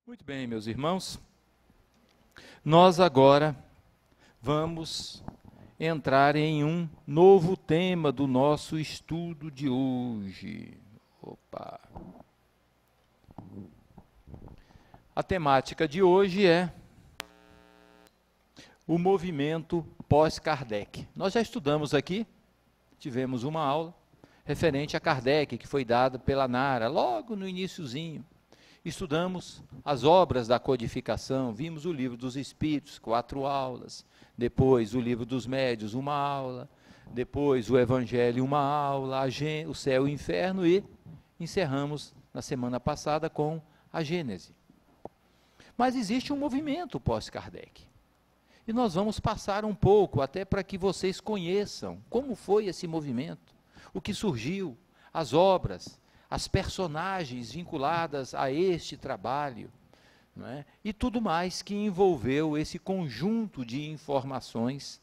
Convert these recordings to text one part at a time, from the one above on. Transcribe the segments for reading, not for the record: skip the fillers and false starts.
Muito bem, meus irmãos, nós agora vamos entrar em um novo tema do nosso estudo de hoje. Opa! A temática de hoje é o movimento pós-Kardec. Nós já estudamos aqui, tivemos uma aula referente a Kardec, que foi dada pela Nara, logo no iniciozinho. Estudamos as obras da codificação, vimos o livro dos Espíritos, 4 aulas, depois o livro dos Médiuns, 1 aula, depois o Evangelho, 1 aula, o Céu e o Inferno, e encerramos na semana passada com a Gênese. Mas existe um movimento pós-Kardec, e nós vamos passar um pouco, até para que vocês conheçam como foi esse movimento, o que surgiu, as obras, as personagens vinculadas a este trabalho, não é? E tudo mais que envolveu esse conjunto de informações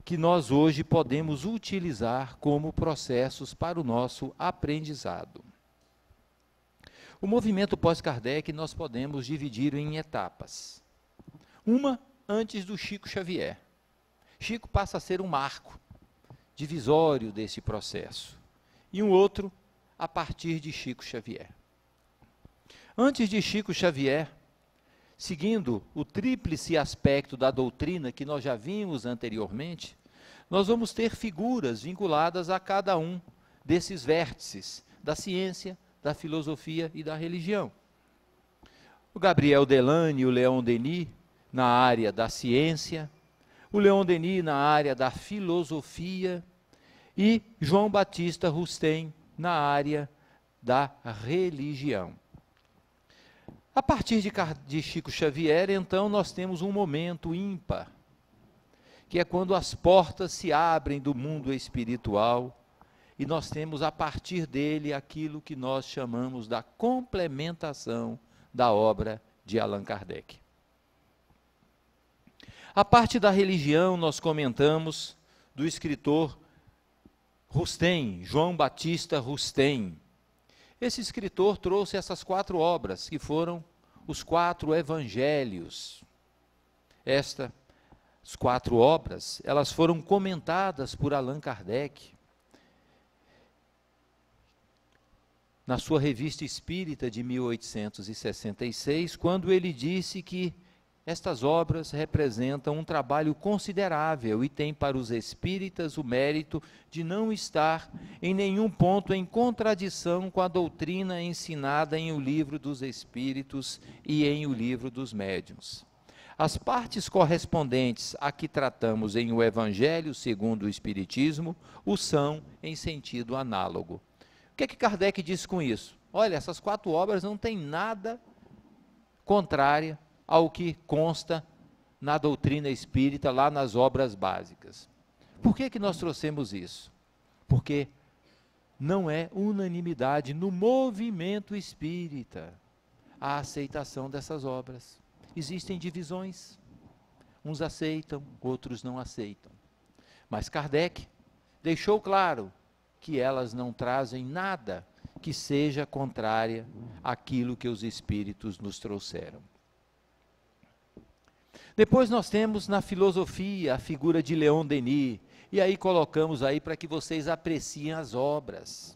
que nós hoje podemos utilizar como processos para o nosso aprendizado. O movimento pós-Kardec nós podemos dividir em etapas. Uma antes do Chico Xavier. Chico passa a ser um marco divisório desse processo. E um outro a partir de Chico Xavier. Antes de Chico Xavier, seguindo o tríplice aspecto da doutrina que nós já vimos anteriormente, nós vamos ter figuras vinculadas a cada um desses vértices da ciência, da filosofia e da religião. O Gabriel Delany e o Leon Denis na área da ciência, o Leon Denis na área da filosofia e João Batista Rustem na área da religião. A partir de Chico Xavier, então, nós temos um momento ímpar, que é quando as portas se abrem do mundo espiritual, e nós temos a partir dele aquilo que nós chamamos da complementação da obra de Allan Kardec. A parte da religião, nós comentamos do escritor Rustem, João Batista Rustem. Esse escritor trouxe essas 4 obras, que foram os 4 evangelhos. As 4 obras, elas foram comentadas por Allan Kardec na sua Revista Espírita de 1866, quando ele disse que estas obras representam um trabalho considerável e têm para os espíritas o mérito de não estar em nenhum ponto em contradição com a doutrina ensinada em O Livro dos Espíritos e em O Livro dos Médiuns. As partes correspondentes a que tratamos em O Evangelho segundo o Espiritismo o são em sentido análogo. O que é que Kardec disse com isso? Olha, essas 4 obras não têm nada contrário ao que consta na doutrina espírita, lá nas obras básicas. Por que nós trouxemos isso? Porque não é unanimidade no movimento espírita a aceitação dessas obras. Existem divisões, uns aceitam, outros não aceitam. Mas Kardec deixou claro que elas não trazem nada que seja contrária àquilo que os espíritos nos trouxeram. Depois nós temos na filosofia a figura de Leon Denis, e aí colocamos aí para que vocês apreciem as obras.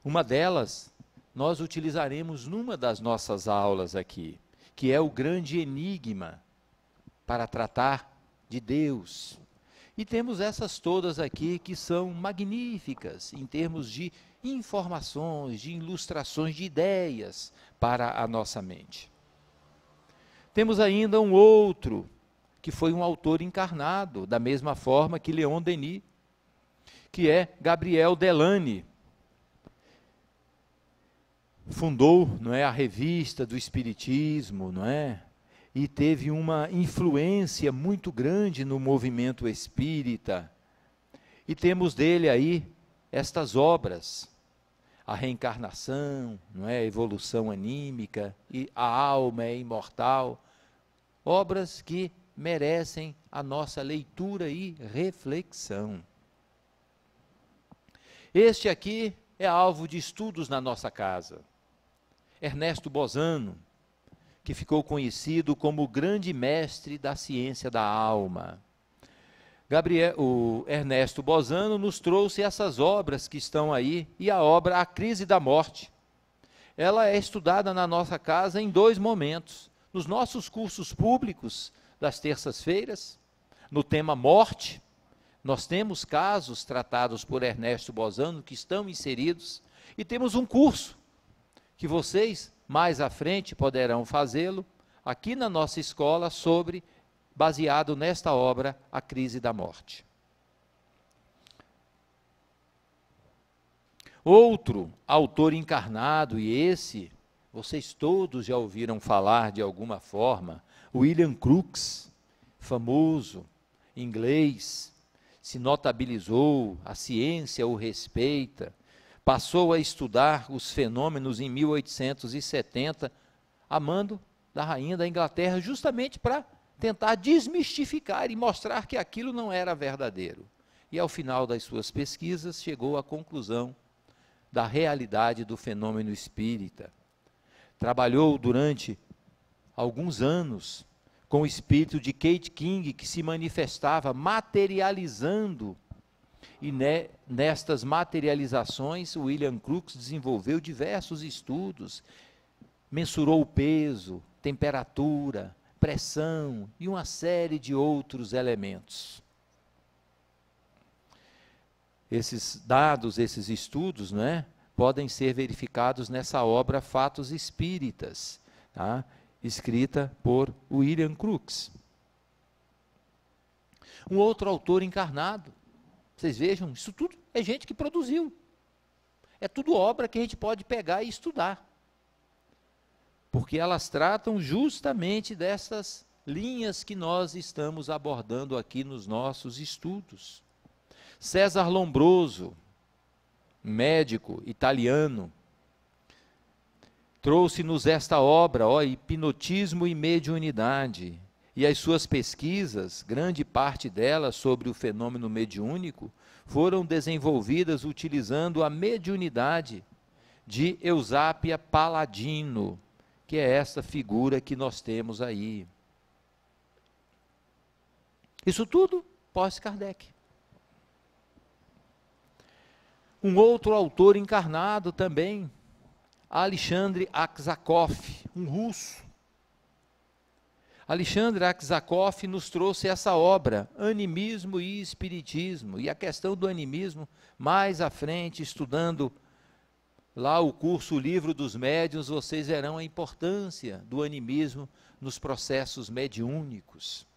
Uma delas nós utilizaremos numa das nossas aulas aqui, que é o grande enigma para tratar de Deus. E temos essas todas aqui que são magníficas em termos de informações, de ilustrações, de ideias para a nossa mente. Temos ainda um outro, que foi um autor encarnado, da mesma forma que Leon Denis, que é Gabriel Delany. Fundou, não é, a Revista do Espiritismo, não é? E teve uma influência muito grande no movimento espírita. E temos dele aí estas obras, a reencarnação, não é? A evolução anímica, e a alma é imortal, obras que merecem a nossa leitura e reflexão. Este aqui é alvo de estudos na nossa casa. Ernesto Bozano, que ficou conhecido como o grande mestre da ciência da alma. O Ernesto Bozano nos trouxe essas obras que estão aí, e a obra A Crise da Morte. Ela é estudada na nossa casa em 2 momentos. Nos nossos cursos públicos das terças-feiras, no tema morte, nós temos casos tratados por Ernesto Bozano que estão inseridos, e temos um curso que vocês, mais à frente, poderão fazê-lo aqui na nossa escola, baseado nesta obra, A Crise da Morte. Outro autor encarnado, e esse, vocês todos já ouviram falar de alguma forma, William Crookes, famoso, inglês, se notabilizou, a ciência o respeita, passou a estudar os fenômenos em 1870, a mando da rainha da Inglaterra, justamente para tentar desmistificar e mostrar que aquilo não era verdadeiro. E ao final das suas pesquisas, chegou à conclusão da realidade do fenômeno espírita. Trabalhou durante alguns anos com o espírito de Kate King, que se manifestava materializando, e nestas materializações, William Crookes desenvolveu diversos estudos, mensurou o peso, temperatura, pressão e uma série de outros elementos. Esses dados, esses estudos, podem ser verificados nessa obra Fatos Espíritas, tá? Escrita por William Crookes. Um outro autor encarnado, vocês vejam, isso tudo é gente que produziu. É tudo obra que a gente pode pegar e estudar. Porque elas tratam justamente dessas linhas que nós estamos abordando aqui nos nossos estudos. César Lombroso, médico italiano, trouxe-nos esta obra, Hipnotismo e Mediunidade, e as suas pesquisas, grande parte delas sobre o fenômeno mediúnico, foram desenvolvidas utilizando a mediunidade de Eusápia Paladino, que é essa figura que nós temos aí. Isso tudo pós-Kardec. Um outro autor encarnado também, Alexandre Aksakov, um russo. Alexandre Aksakov nos trouxe essa obra, Animismo e Espiritismo, e a questão do animismo, mais à frente, estudando lá o curso O Livro dos Médiuns, vocês verão a importância do animismo nos processos mediúnicos.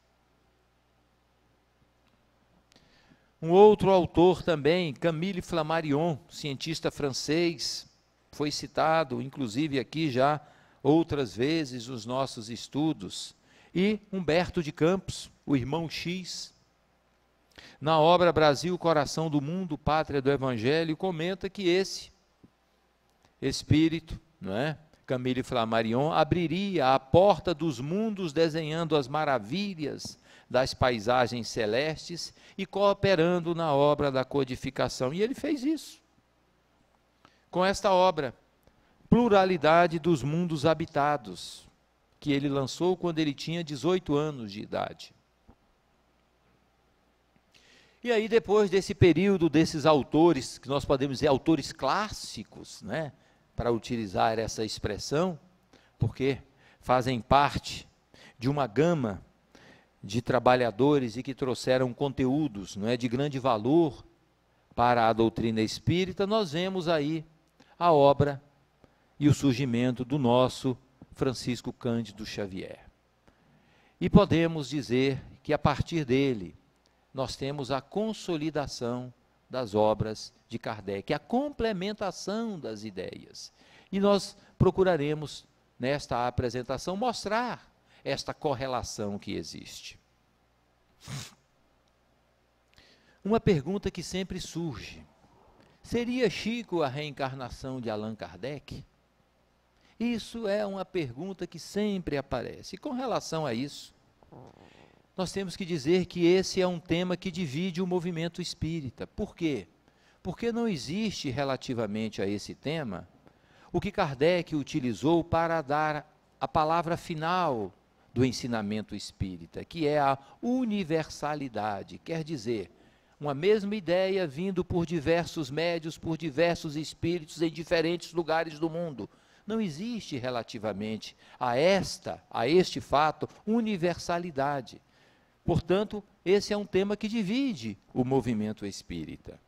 Um outro autor também, Camille Flammarion, cientista francês, foi citado, inclusive aqui já outras vezes nos nossos estudos, e Humberto de Campos, o irmão X, na obra Brasil, Coração do Mundo, Pátria do Evangelho, comenta que esse espírito, Camille Flammarion, abriria a porta dos mundos desenhando as maravilhas das paisagens celestes e cooperando na obra da codificação. E ele fez isso. Com esta obra, Pluralidade dos Mundos Habitados, que ele lançou quando ele tinha 18 anos de idade. E aí, depois desse período, desses autores, que nós podemos dizer autores clássicos, para utilizar essa expressão, porque fazem parte de uma gama de trabalhadores e que trouxeram conteúdos de grande valor para a doutrina espírita, nós vemos aí a obra e o surgimento do nosso Francisco Cândido Xavier. E podemos dizer que a partir dele nós temos a consolidação das obras de Kardec, a complementação das ideias. E nós procuraremos, nesta apresentação, mostrar esta correlação que existe. Uma pergunta que sempre surge: seria Chico a reencarnação de Allan Kardec? Isso é uma pergunta que sempre aparece. E com relação a isso, nós temos que dizer que esse é um tema que divide o movimento espírita. Por quê? Porque não existe, relativamente a esse tema, o que Kardec utilizou para dar a palavra final do ensinamento espírita, que é a universalidade, quer dizer, uma mesma ideia vindo por diversos médios, por diversos espíritos em diferentes lugares do mundo. Não existe relativamente a este fato, universalidade. Portanto, esse é um tema que divide o movimento espírita,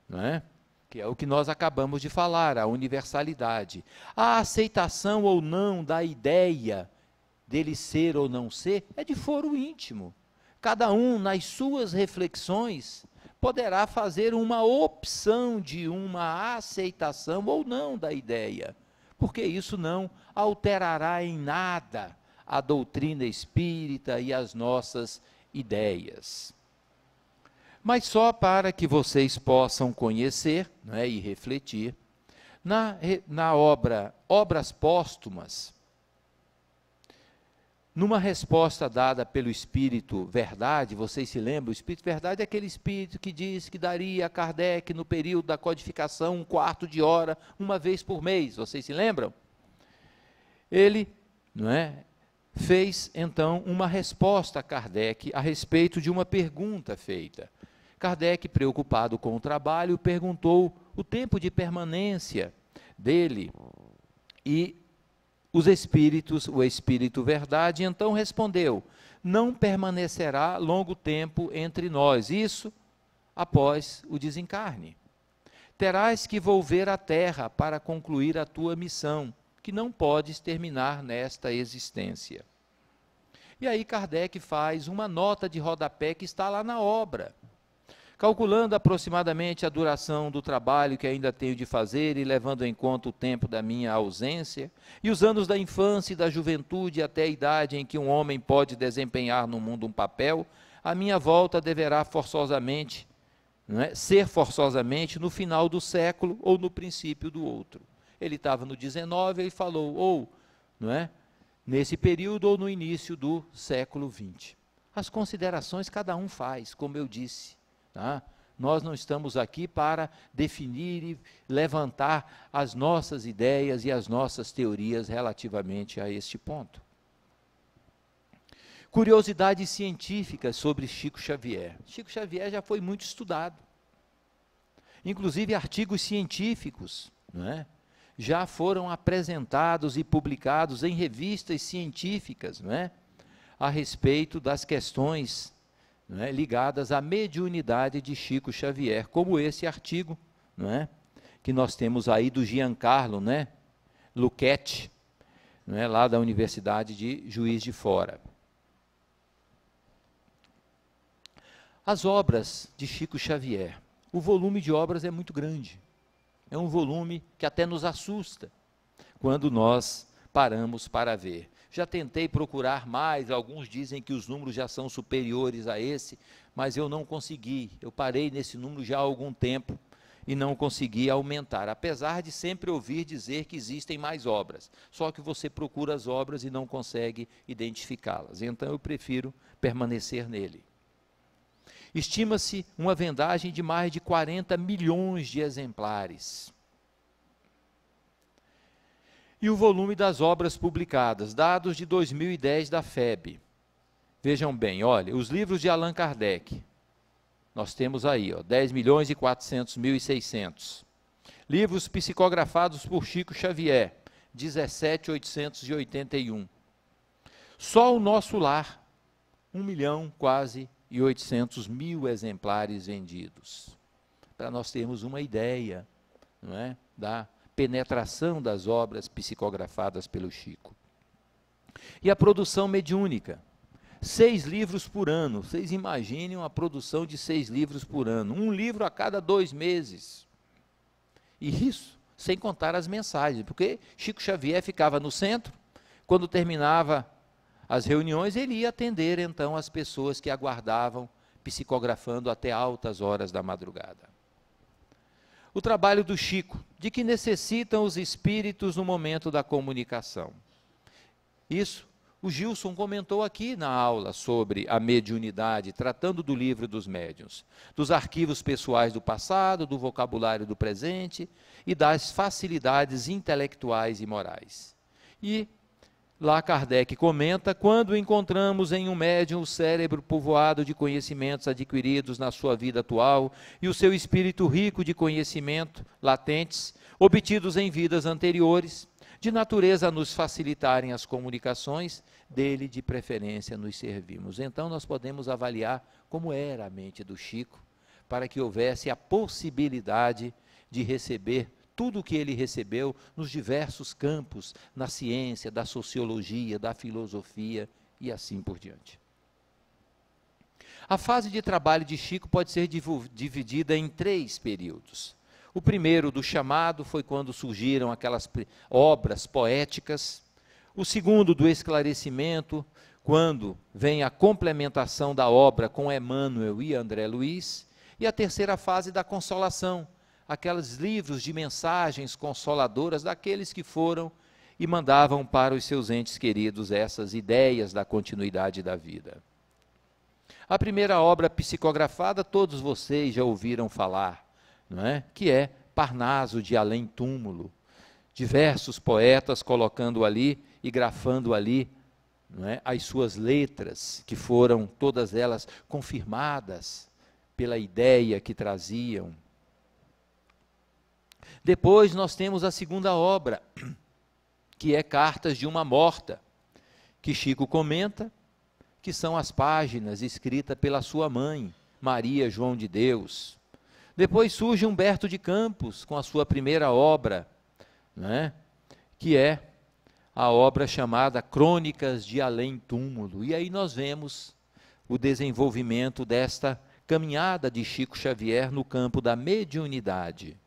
não é? Que é o que nós acabamos de falar, a universalidade. A aceitação ou não da ideia dele ser ou não ser é de foro íntimo. Cada um, nas suas reflexões, poderá fazer uma opção de uma aceitação ou não da ideia, porque isso não alterará em nada a doutrina espírita e as nossas ideias. Mas só para que vocês possam conhecer, né, e refletir, na Obras Póstumas, numa resposta dada pelo Espírito Verdade, vocês se lembram, o Espírito Verdade é aquele Espírito que diz que daria a Kardec, no período da codificação, 1/4 de hora, uma vez por mês, vocês se lembram? Ele, não é, fez então uma resposta a Kardec a respeito de uma pergunta feita. Kardec, preocupado com o trabalho, perguntou o tempo de permanência dele e o Espírito Verdade, então respondeu: não permanecerá longo tempo entre nós, isso após o desencarne. Terás que volver à terra para concluir a tua missão, que não podes terminar nesta existência. E aí Kardec faz uma nota de rodapé que está lá na obra. Calculando aproximadamente a duração do trabalho que ainda tenho de fazer e levando em conta o tempo da minha ausência, e os anos da infância e da juventude até a idade em que um homem pode desempenhar no mundo um papel, a minha volta deverá forçosamente, não é, ser forçosamente no final do século ou no princípio do outro. Ele estava no 19, ele falou, ou não é, nesse período ou no início do século 20. As considerações cada um faz, como eu disse. Tá? Nós não estamos aqui para definir e levantar as nossas ideias e as nossas teorias relativamente a este ponto. Curiosidades científicas sobre Chico Xavier. Chico Xavier já foi muito estudado. Inclusive artigos científicos, não é? Já foram apresentados e publicados em revistas científicas, não é? A respeito das questões, não é, ligadas à mediunidade de Chico Xavier, como esse artigo, não é, que nós temos aí do Giancarlo, né, Luchetti, não é, lá da Universidade de Juiz de Fora. As obras de Chico Xavier, o volume de obras é muito grande, é um volume que até nos assusta, quando nós paramos para ver. Já tentei procurar mais, alguns dizem que os números já são superiores a esse, mas eu não consegui. Eu parei nesse número já há algum tempo e não consegui aumentar, apesar de sempre ouvir dizer que existem mais obras. Só que você procura as obras e não consegue identificá-las. Então eu prefiro permanecer nele. Estima-se uma vendagem de mais de 40 milhões de exemplares. E o volume das obras publicadas, dados de 2010 da FEB. Vejam bem, olha, os livros de Allan Kardec, nós temos aí, 10.400.600. Livros psicografados por Chico Xavier, 17.881. Só o Nosso Lar, 1.800.000 exemplares vendidos. Para nós termos uma ideia, não é, da penetração das obras psicografadas pelo Chico. E a produção mediúnica, 6 livros por ano. Vocês imaginem uma produção de 6 livros por ano, um livro a cada 2 meses. E isso sem contar as mensagens, porque Chico Xavier ficava no centro, quando terminava as reuniões, ele ia atender então as pessoas que aguardavam, psicografando até altas horas da madrugada. O trabalho do Chico, de que necessitam os espíritos no momento da comunicação. Isso, o Gilson comentou aqui na aula sobre a mediunidade, tratando do livro dos médiuns, dos arquivos pessoais do passado, do vocabulário do presente e das facilidades intelectuais e morais. E Lá Kardec comenta: quando encontramos em um médium o cérebro povoado de conhecimentos adquiridos na sua vida atual e o seu espírito rico de conhecimento latentes, obtidos em vidas anteriores, de natureza a nos facilitarem as comunicações, dele de preferência nos servimos. Então nós podemos avaliar como era a mente do Chico, para que houvesse a possibilidade de receber tudo o que ele recebeu nos diversos campos, na ciência, da sociologia, da filosofia e assim por diante. A fase de trabalho de Chico pode ser dividida em 3 períodos. O primeiro, do chamado, foi quando surgiram aquelas obras poéticas. O segundo, do esclarecimento, quando vem a complementação da obra com Emmanuel e André Luiz. E a terceira fase, da consolação, aqueles livros de mensagens consoladoras daqueles que foram e mandavam para os seus entes queridos essas ideias da continuidade da vida. A primeira obra psicografada, todos vocês já ouviram falar, não é? Que é Parnaso de Além Túmulo. Diversos poetas colocando ali e grafando ali, não é? As suas letras, que foram todas elas confirmadas pela ideia que traziam. Depois nós temos a segunda obra, que é Cartas de uma Morta, que Chico comenta, que são as páginas escritas pela sua mãe, Maria João de Deus. Depois surge Humberto de Campos, com a sua primeira obra, né, que é a obra chamada Crônicas de Além Túmulo. E aí nós vemos o desenvolvimento desta caminhada de Chico Xavier no campo da mediunidade.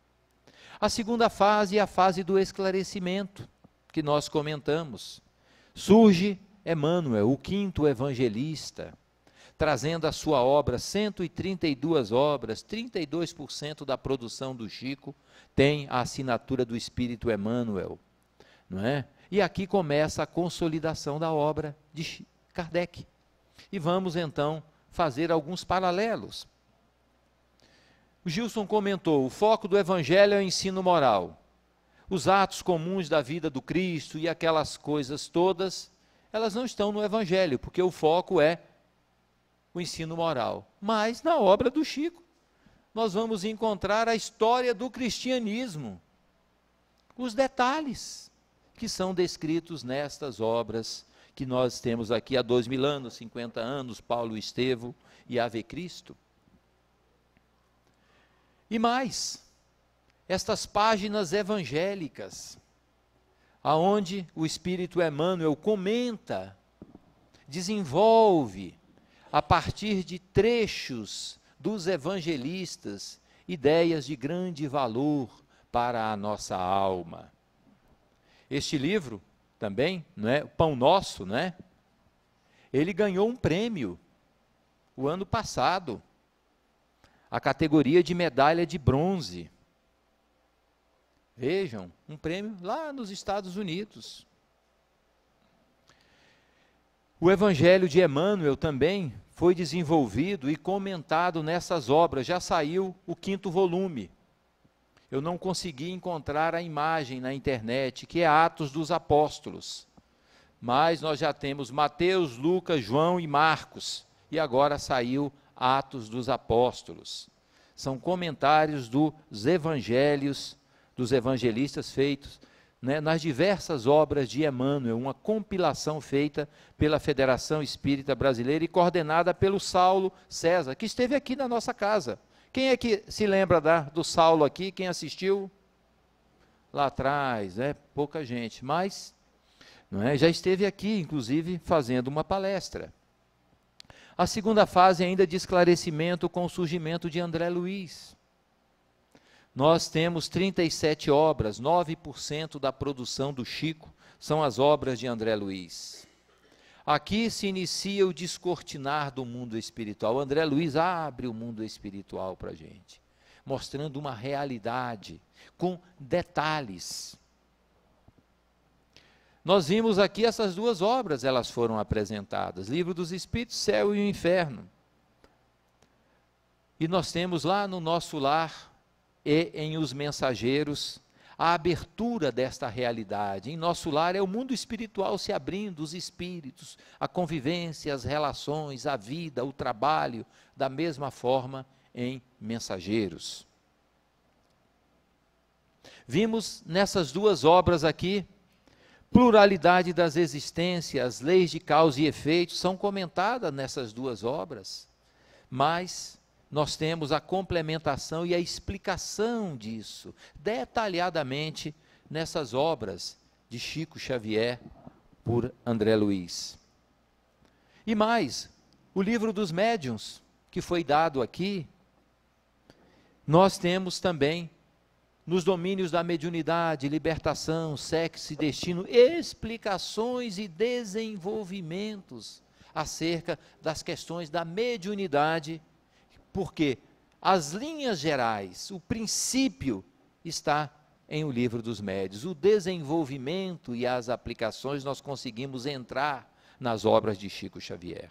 A segunda fase é a fase do esclarecimento, que nós comentamos. Surge Emmanuel, o quinto evangelista, trazendo a sua obra, 132 obras, 32% da produção do Chico tem a assinatura do Espírito Emmanuel, não é? E aqui começa a consolidação da obra de Kardec. E vamos então fazer alguns paralelos. O Gilson comentou: o foco do Evangelho é o ensino moral. Os atos comuns da vida do Cristo e aquelas coisas todas, elas não estão no Evangelho, porque o foco é o ensino moral. Mas na obra do Chico, nós vamos encontrar a história do cristianismo, os detalhes que são descritos nestas obras que nós temos aqui há 2000 anos, 50 anos, Paulo e Estevão e Ave Cristo. E mais, estas páginas evangélicas, aonde o Espírito Emmanuel comenta, desenvolve, a partir de trechos dos evangelistas, ideias de grande valor para a nossa alma. Este livro também, não é? O Pão Nosso, não é? Ele ganhou um prêmio o ano passado, a categoria de medalha de bronze. Vejam, um prêmio lá nos Estados Unidos. O Evangelho de Emmanuel também foi desenvolvido e comentado nessas obras. Já saiu o 5º volume. Eu não consegui encontrar a imagem na internet, que é Atos dos Apóstolos. Mas nós já temos Mateus, Lucas, João e Marcos. E agora saiu Atos dos Apóstolos. São comentários dos evangelhos, dos evangelistas feitos, né, nas diversas obras de Emmanuel, uma compilação feita pela Federação Espírita Brasileira e coordenada pelo Saulo César, que esteve aqui na nossa casa. Quem é que se lembra do Saulo aqui? Quem assistiu? Lá atrás, pouca gente, mas não é, já esteve aqui, inclusive, fazendo uma palestra. A segunda fase ainda de esclarecimento com o surgimento de André Luiz. Nós temos 37 obras, 9% da produção do Chico são as obras de André Luiz. Aqui se inicia o descortinar do mundo espiritual. André Luiz abre o mundo espiritual para a gente, mostrando uma realidade com detalhes. Nós vimos aqui essas duas obras, elas foram apresentadas, Livro dos Espíritos, Céu e o Inferno. E nós temos lá no Nosso Lar e em Os Mensageiros, a abertura desta realidade. Em nosso lar é o mundo espiritual se abrindo, os espíritos, a convivência, as relações, a vida, o trabalho, da mesma forma em Mensageiros. Vimos nessas duas obras aqui, pluralidade das existências, as leis de causa e efeito são comentadas nessas duas obras, mas nós temos a complementação e a explicação disso, detalhadamente, nessas obras de Chico Xavier, por André Luiz. E mais, o livro dos médiuns, que foi dado aqui, nós temos também, nos domínios da mediunidade, libertação, sexo e destino, explicações e desenvolvimentos acerca das questões da mediunidade, porque as linhas gerais, o princípio está em O Livro dos Médiuns. O desenvolvimento e as aplicações nós conseguimos entrar nas obras de Chico Xavier.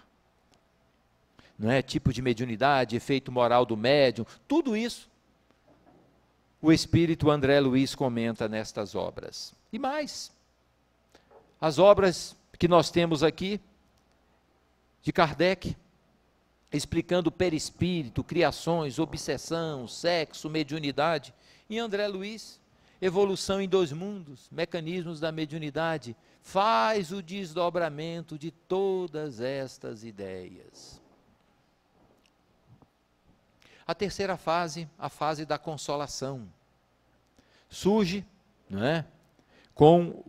Não é? Tipo de mediunidade, efeito moral do médium, tudo isso o espírito André Luiz comenta nestas obras. E mais, as obras que nós temos aqui, de Kardec, explicando o perispírito, criações, obsessão, sexo, mediunidade, e André Luiz, evolução em dois mundos, mecanismos da mediunidade, faz o desdobramento de todas estas ideias. A terceira fase, a fase da consolação, surge, não é, com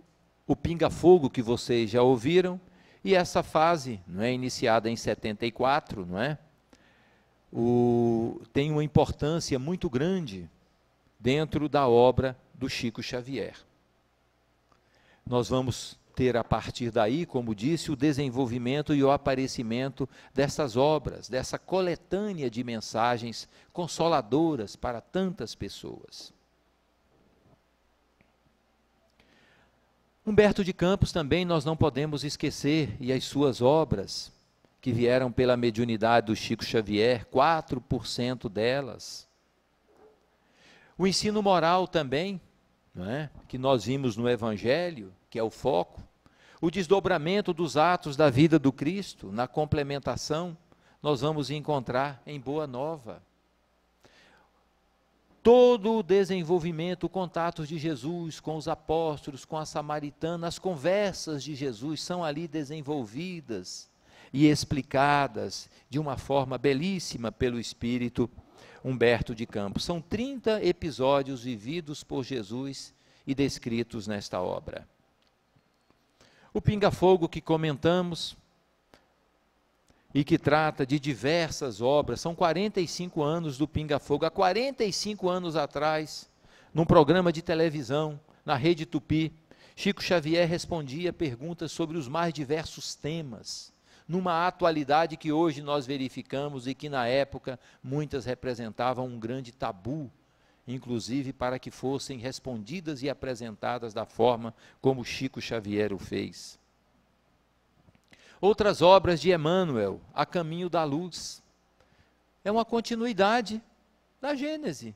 o pinga-fogo que vocês já ouviram, e essa fase, não é, iniciada em 74, não é, tem uma importância muito grande dentro da obra do Chico Xavier. Nós vamos ter a partir daí, como disse, o desenvolvimento e o aparecimento dessas obras, dessa coletânea de mensagens consoladoras para tantas pessoas. Humberto de Campos também nós não podemos esquecer, e as suas obras, que vieram pela mediunidade do Chico Xavier, 4% delas. O ensino moral também, não é? Que nós vimos no Evangelho, que é o foco, o desdobramento dos atos da vida do Cristo, na complementação, nós vamos encontrar em Boa Nova. Todo o desenvolvimento, o contato de Jesus com os apóstolos, com a samaritana, as conversas de Jesus são ali desenvolvidas e explicadas de uma forma belíssima pelo Espírito Humberto de Campos. São 30 episódios vividos por Jesus e descritos nesta obra. O Pinga-Fogo que comentamos e que trata de diversas obras, são 45 anos do Pinga-Fogo. Há 45 anos atrás, num programa de televisão, na Rede Tupi, Chico Xavier respondia perguntas sobre os mais diversos temas, numa atualidade que hoje nós verificamos e que na época muitas representavam um grande tabu, inclusive para que fossem respondidas e apresentadas da forma como Chico Xavier o fez. Outras obras de Emmanuel, A Caminho da Luz, é uma continuidade da Gênese,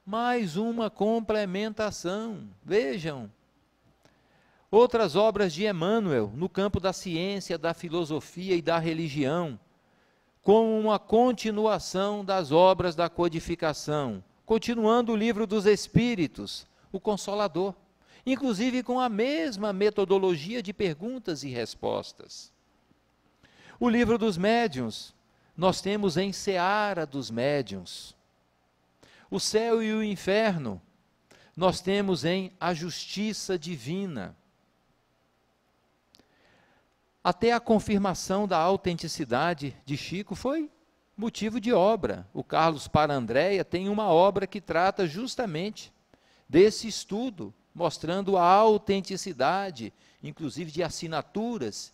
mais uma complementação, vejam. Outras obras de Emmanuel, no campo da ciência, da filosofia e da religião, como uma continuação das obras da codificação, continuando o Livro dos Espíritos, o Consolador, inclusive com a mesma metodologia de perguntas e respostas. O Livro dos Médiuns, nós temos em Seara dos Médiuns. O Céu e o Inferno, nós temos em A Justiça Divina. Até a confirmação da autenticidade de Chico foi motivo de obra. O Carlos Parandréia tem uma obra que trata justamente desse estudo, mostrando a autenticidade, inclusive de assinaturas,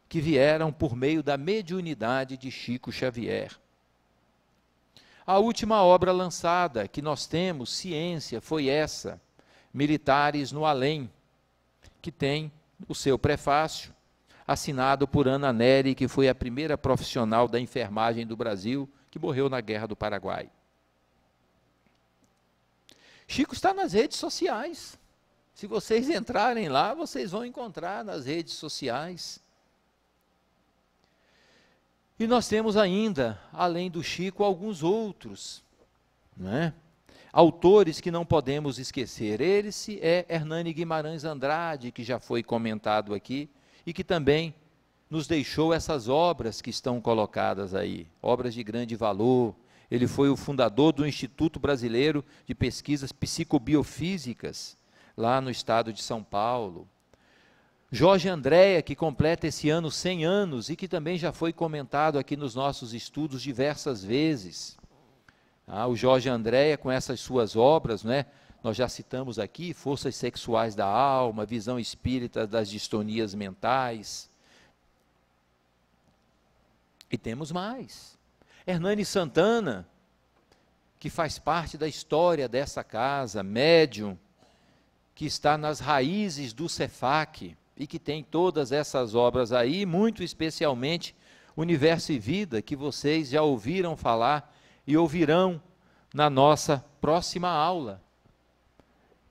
que vieram por meio da mediunidade de Chico Xavier. A última obra lançada que nós temos, Ciência, foi essa, Militares no Além, que tem o seu prefácio, assinado por Ana Nery, que foi a primeira profissional da enfermagem do Brasil, que morreu na Guerra do Paraguai. Chico está nas redes sociais. Se vocês entrarem lá, vocês vão encontrar nas redes sociais. E nós temos ainda, além do Chico, alguns outros, né? Autores que não podemos esquecer. Esse é Hernani Guimarães Andrade, que já foi comentado aqui, e que também nos deixou essas obras que estão colocadas aí, obras de grande valor. Ele foi o fundador do Instituto Brasileiro de Pesquisas Psicobiofísicas, lá no estado de São Paulo. Jorge Andréa, que completa esse ano 100 anos e que também já foi comentado aqui nos nossos estudos diversas vezes. O Jorge Andréa, com essas suas obras, né, nós já citamos aqui, Forças Sexuais da Alma, Visão Espírita das Distonias Mentais. E temos mais. Hernani Santana, que faz parte da história dessa casa, médium, que está nas raízes do Cefac, e que tem todas essas obras aí, muito especialmente Universo e Vida, que vocês já ouviram falar e ouvirão na nossa próxima aula.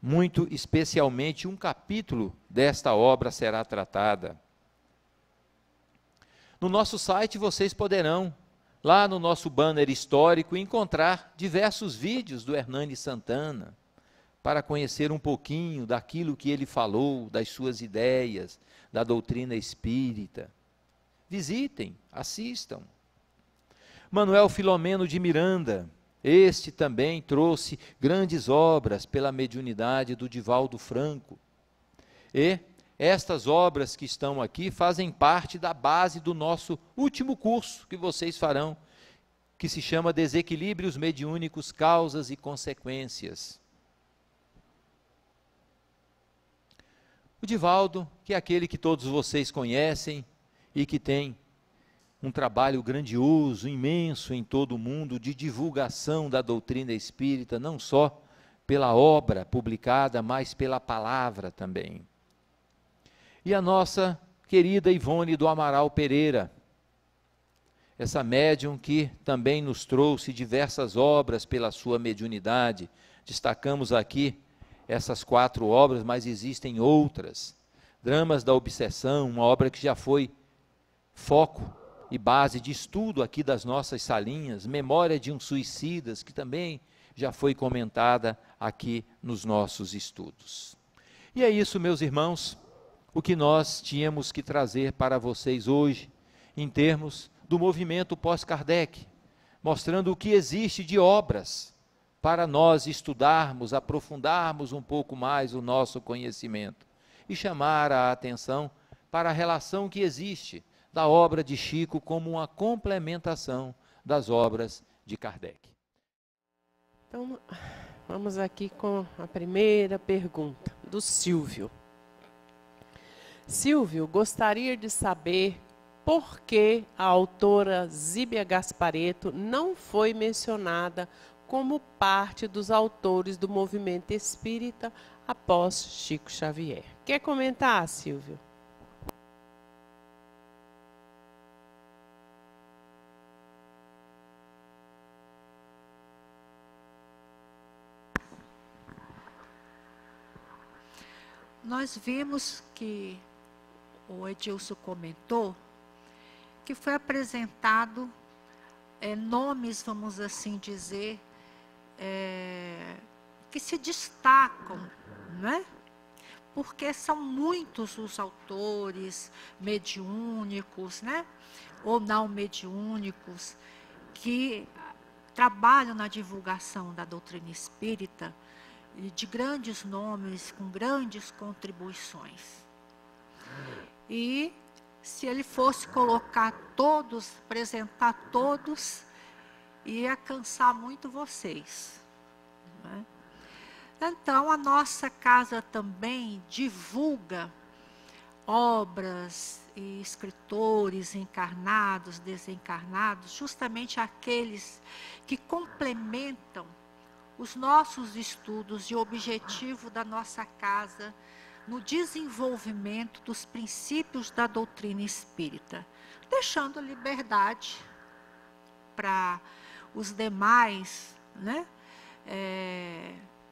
Muito especialmente um capítulo desta obra será tratada. No nosso site vocês poderão, lá no nosso banner histórico, encontrar diversos vídeos do Hernani Santana, para conhecer um pouquinho daquilo que ele falou, das suas ideias, da doutrina espírita. Visitem, assistam. Manuel Filomeno de Miranda, este também trouxe grandes obras pela mediunidade do Divaldo Franco. E estas obras que estão aqui fazem parte da base do nosso último curso que vocês farão, que se chama Desequilíbrios Mediúnicos, Causas e Consequências. O Divaldo, que é aquele que todos vocês conhecem e que tem um trabalho grandioso, imenso em todo o mundo de divulgação da doutrina espírita, não só pela obra publicada, mas pela palavra também. E a nossa querida Ivone do Amaral Pereira, essa médium que também nos trouxe diversas obras pela sua mediunidade. Destacamos aqui essas 4 obras, mas existem outras. Dramas da Obsessão, uma obra que já foi foco e base de estudo aqui das nossas salinhas. Memória de um Suicidas, que também já foi comentada aqui nos nossos estudos. E é isso, meus irmãos, o que nós tínhamos que trazer para vocês hoje, em termos do movimento pós-Kardec, mostrando o que existe de obras para nós estudarmos, aprofundarmos um pouco mais o nosso conhecimento e chamar a atenção para a relação que existe da obra de Chico como uma complementação das obras de Kardec. Então, vamos aqui com a primeira pergunta, do Silvio. Silvio, gostaria de saber por que a autora Zíbia Gasparetto não foi mencionada como parte dos autores do movimento espírita após Chico Xavier. Quer comentar, Silvio? Nós vimos que o Edilson comentou que foi apresentado nomes, vamos assim dizer, que se destacam, né? Porque são muitos os autores mediúnicos, né? Ou não mediúnicos, que trabalham na divulgação da doutrina espírita, de grandes nomes, com grandes contribuições. E se ele fosse colocar todos, apresentar todos, ia cansar muito vocês, né? Então, a nossa casa também divulga obras e escritores encarnados, desencarnados, justamente aqueles que complementam os nossos estudos e o objetivo da nossa casa no desenvolvimento dos princípios da doutrina espírita, deixando liberdade para os demais, né,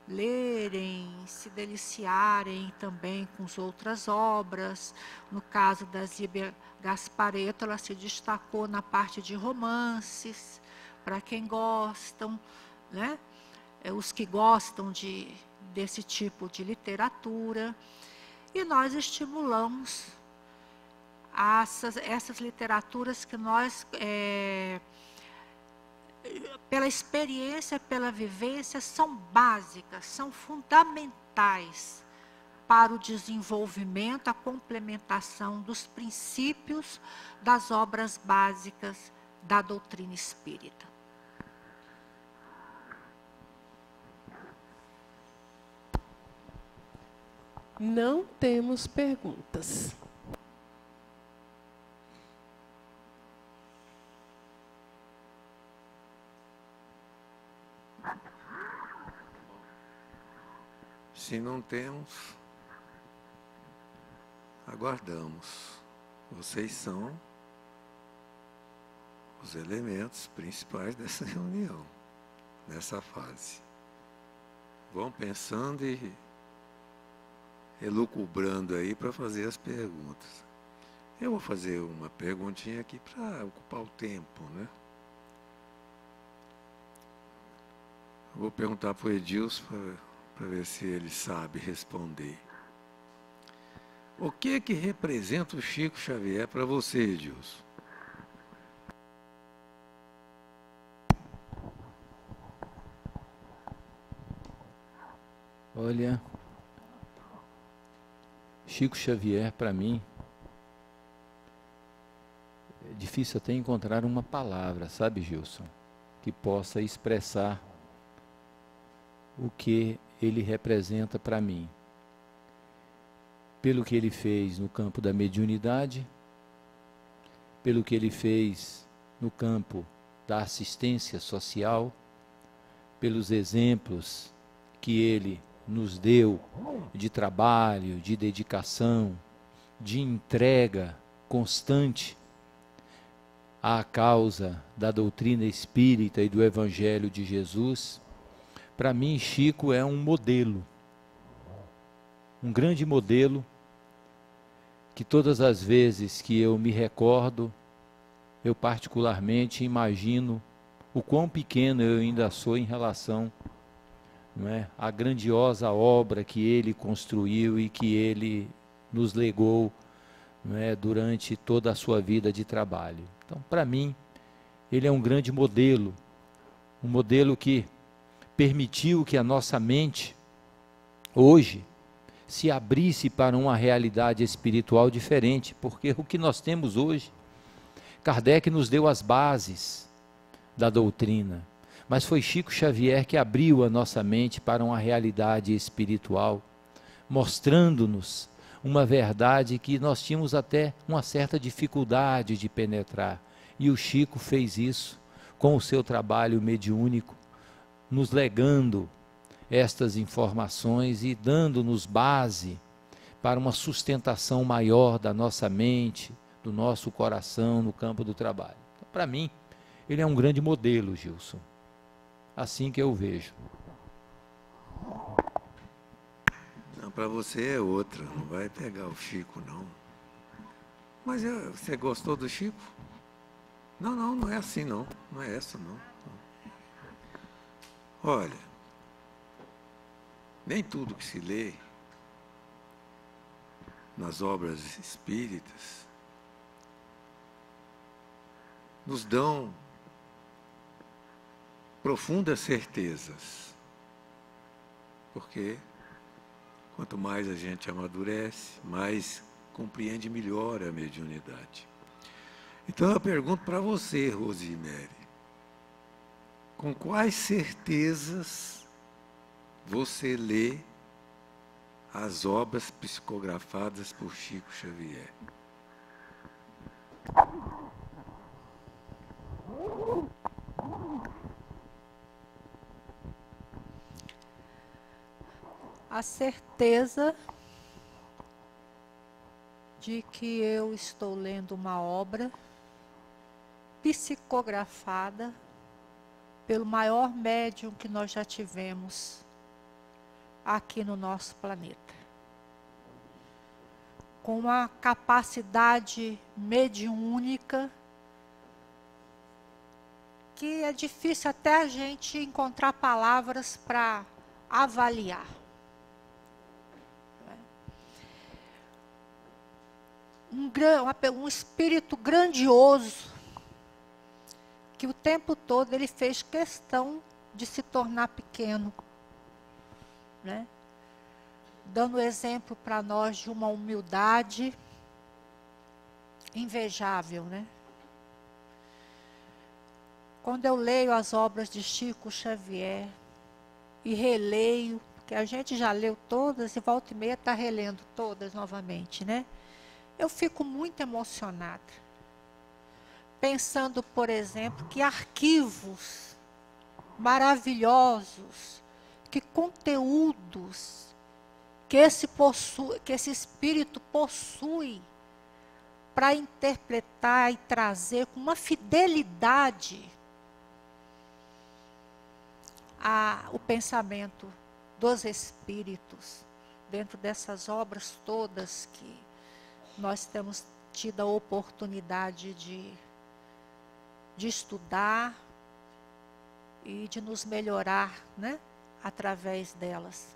lerem, se deliciarem também com as outras obras. No caso da Zíbia Gasparetto, ela se destacou na parte de romances, para quem gostam, né? Os que gostam desse tipo de literatura. E nós estimulamos essas literaturas que nós, pela experiência, pela vivência, são básicas, são fundamentais para o desenvolvimento, a complementação dos princípios das obras básicas da doutrina espírita. Não temos perguntas. Se não temos, aguardamos. Vocês são os elementos principais dessa reunião, nessa fase. Vão pensando e elucubrando aí para fazer as perguntas. Eu vou fazer uma perguntinha aqui para ocupar o tempo, né? Vou perguntar para o Edilson para ver se ele sabe responder. O que representa o Chico Xavier para você, Edilson? Olha, Chico Xavier, para mim, é difícil até encontrar uma palavra, sabe, Gilson, que possa expressar o que ele representa para mim. Pelo que ele fez no campo da mediunidade, pelo que ele fez no campo da assistência social, pelos exemplos que ele nos deu de trabalho, de dedicação, de entrega constante à causa da doutrina espírita e do Evangelho de Jesus. Para mim, Chico é um modelo, um grande modelo, que todas as vezes que eu me recordo, eu particularmente imagino o quão pequeno eu ainda sou em relação, não é, à grandiosa obra que ele construiu e que ele nos legou, não é, durante toda a sua vida de trabalho. Então, para mim, ele é um grande modelo, um modelo que permitiu que a nossa mente, hoje, se abrisse para uma realidade espiritual diferente, porque o que nós temos hoje, Kardec nos deu as bases da doutrina, mas foi Chico Xavier que abriu a nossa mente para uma realidade espiritual, mostrando-nos uma verdade que nós tínhamos até uma certa dificuldade de penetrar, e o Chico fez isso com o seu trabalho mediúnico, nos legando estas informações e dando-nos base para uma sustentação maior da nossa mente, do nosso coração no campo do trabalho. Então, para mim, ele é um grande modelo, Gilson. Assim que eu vejo. Não, para você é outra, não vai pegar o Chico, não. Mas você gostou do Chico? Não, não é assim, não. Não é essa, não. Olha, nem tudo que se lê nas obras espíritas nos dão profundas certezas, porque quanto mais a gente amadurece, mais compreende melhor a mediunidade. Então eu pergunto para você, Rosimere, com quais certezas você lê as obras psicografadas por Chico Xavier? A certeza de que eu estou lendo uma obra psicografada pelo maior médium que nós já tivemos aqui no nosso planeta. Com uma capacidade mediúnica que é difícil até a gente encontrar palavras para avaliar. Um espírito grandioso, que o tempo todo ele fez questão de se tornar pequeno, né? Dando exemplo para nós de uma humildade invejável, né? Quando eu leio as obras de Chico Xavier e releio, porque a gente já leu todas e volta e meia está relendo todas novamente, né? Eu fico muito emocionada, pensando, por exemplo, que arquivos maravilhosos, que conteúdos que esse espírito possui para interpretar e trazer com uma fidelidade o pensamento dos espíritos dentro dessas obras todas que nós temos tido a oportunidade de estudar e de nos melhorar, né, através delas.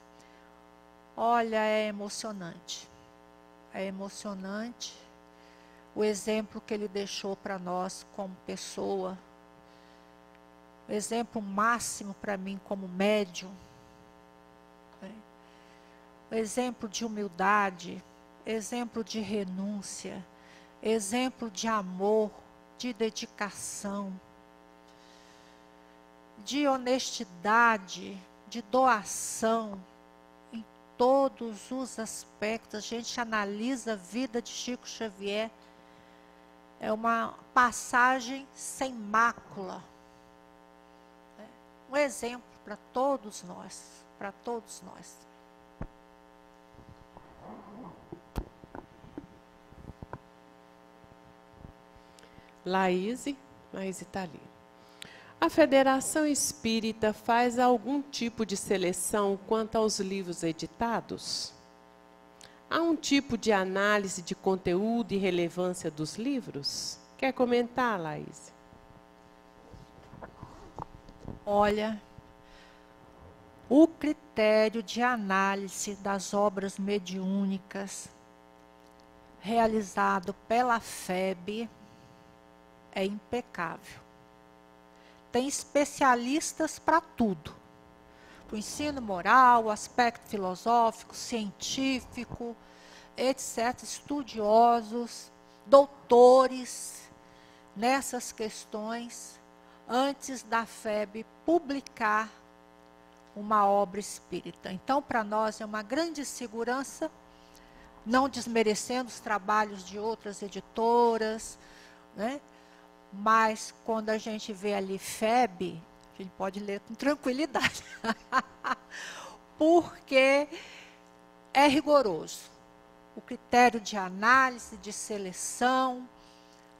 Olha, é emocionante. É emocionante o exemplo que ele deixou para nós como pessoa. O exemplo máximo para mim como médium. O exemplo de humildade, exemplo de renúncia, exemplo de amor, de dedicação, de honestidade, de doação, em todos os aspectos. A gente analisa a vida de Chico Xavier, é uma passagem sem mácula. Um exemplo para todos nós, para todos nós. Laís está ali. A Federação Espírita faz algum tipo de seleção quanto aos livros editados? Há um tipo de análise de conteúdo e relevância dos livros? Quer comentar, Laís? Olha, o critério de análise das obras mediúnicas realizado pela FEB é impecável. Tem especialistas para tudo. O ensino moral, o aspecto filosófico, científico, etc. Estudiosos, doutores nessas questões, antes da FEB publicar uma obra espírita. Então, para nós é uma grande segurança, não desmerecendo os trabalhos de outras editoras, né? Mas quando a gente vê ali FEB, a gente pode ler com tranquilidade, porque é rigoroso. O critério de análise, de seleção,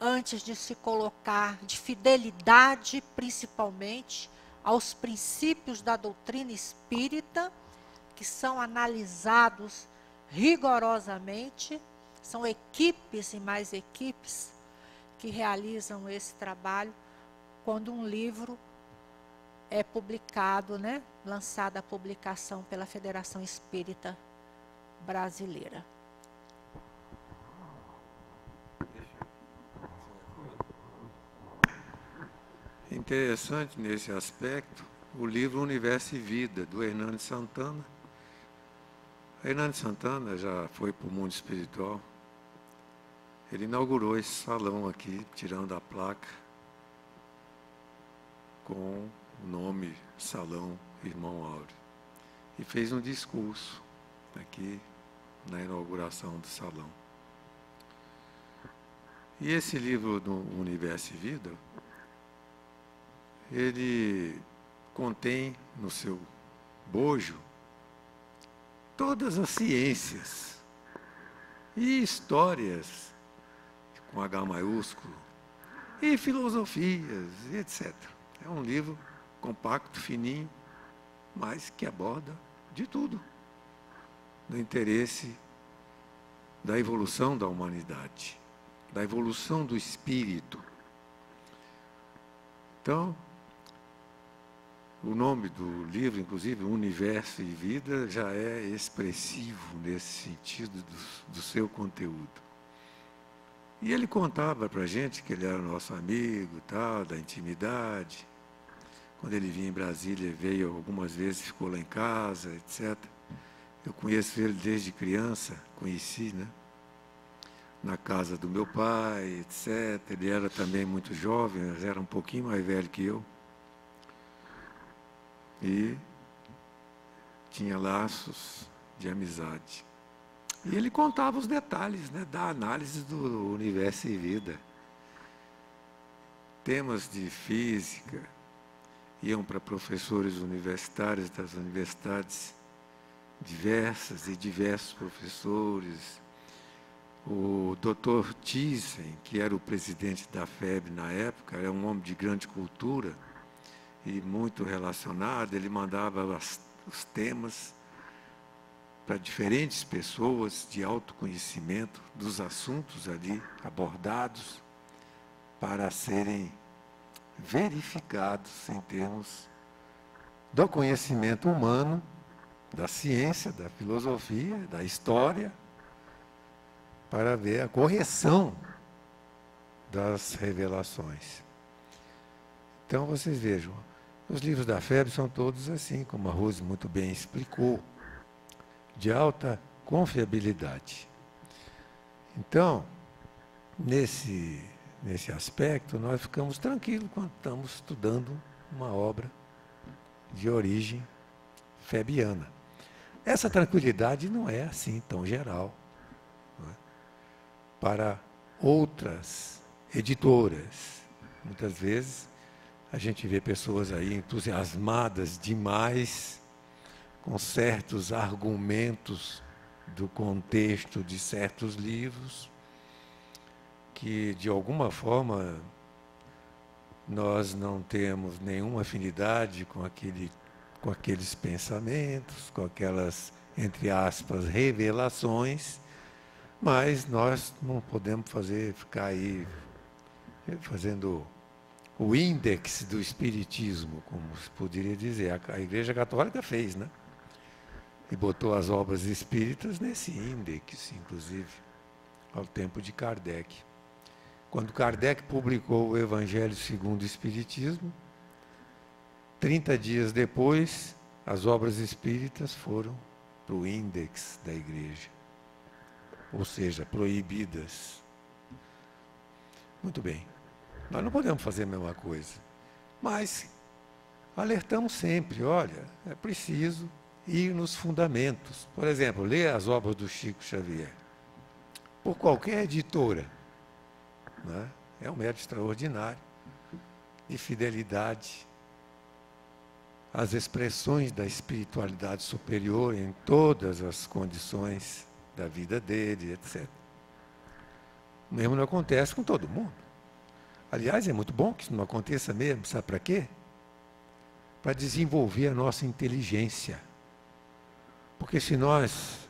antes de se colocar, de fidelidade, principalmente, aos princípios da doutrina espírita, que são analisados rigorosamente, são equipes e mais equipes que realizam esse trabalho quando um livro é publicado, né, lançada a publicação pela Federação Espírita Brasileira. Interessante nesse aspecto o livro Universo e Vida, do Hernani Santana. Hernani Santana já foi para o mundo espiritual. Ele inaugurou esse salão aqui, tirando a placa com o nome Salão Irmão Áureo. E fez um discurso aqui na inauguração do salão. E esse livro do Universo e Vida, ele contém no seu bojo todas as ciências e histórias com H maiúsculo e filosofias e etc. É um livro compacto, fininho, mas que aborda de tudo. no interesse da evolução da humanidade, da evolução do espírito. Então, o nome do livro, inclusive, Universo e Vida, já é expressivo nesse sentido do seu conteúdo. E ele contava para a gente que ele era nosso amigo, tal, da intimidade. Quando ele vinha em Brasília, veio algumas vezes, ficou lá em casa, etc. Eu conheço ele desde criança, conheci, né? Na casa do meu pai, etc. Ele era também muito jovem, mas era um pouquinho mais velho que eu. E tinha laços de amizade. E ele contava os detalhes, né, da análise do Universo e Vida. Temas de física iam para professores universitários das universidades diversas e diversos professores. O Dr. Thyssen, que era o presidente da FEB na época, era um homem de grande cultura e muito relacionado. Ele mandava os temas para diferentes pessoas de autoconhecimento dos assuntos ali abordados para serem verificados em termos do conhecimento humano, da ciência, da filosofia, da história, para ver a correção das revelações. Então, vocês vejam, os livros da FEB são todos assim, como a Rose muito bem explicou, de alta confiabilidade. Então, nesse aspecto, nós ficamos tranquilos quando estamos estudando uma obra de origem febiana. Essa tranquilidade não é assim tão geral, não é? Para outras editoras. Muitas vezes a gente vê pessoas aí entusiasmadas demais com certos argumentos do contexto de certos livros, que de alguma forma nós não temos nenhuma afinidade com aqueles pensamentos, com aquelas, entre aspas, revelações, mas nós não podemos ficar aí fazendo o índex do espiritismo, como se poderia dizer. A Igreja Católica fez, né? E botou as obras espíritas nesse índex, inclusive, ao tempo de Kardec. Quando Kardec publicou o Evangelho segundo o Espiritismo, 30 dias depois, as obras espíritas foram para o índex da Igreja, ou seja, proibidas. Muito bem, nós não podemos fazer a mesma coisa, mas alertamos sempre, olha, é preciso ir nos fundamentos. Por exemplo, ler as obras do Chico Xavier, por qualquer editora, né? É um mérito extraordinário de fidelidade às expressões da espiritualidade superior em todas as condições da vida dele, etc. O mesmo não acontece com todo mundo. Aliás, é muito bom que isso não aconteça mesmo, sabe para quê? Para desenvolver a nossa inteligência. Porque se nós,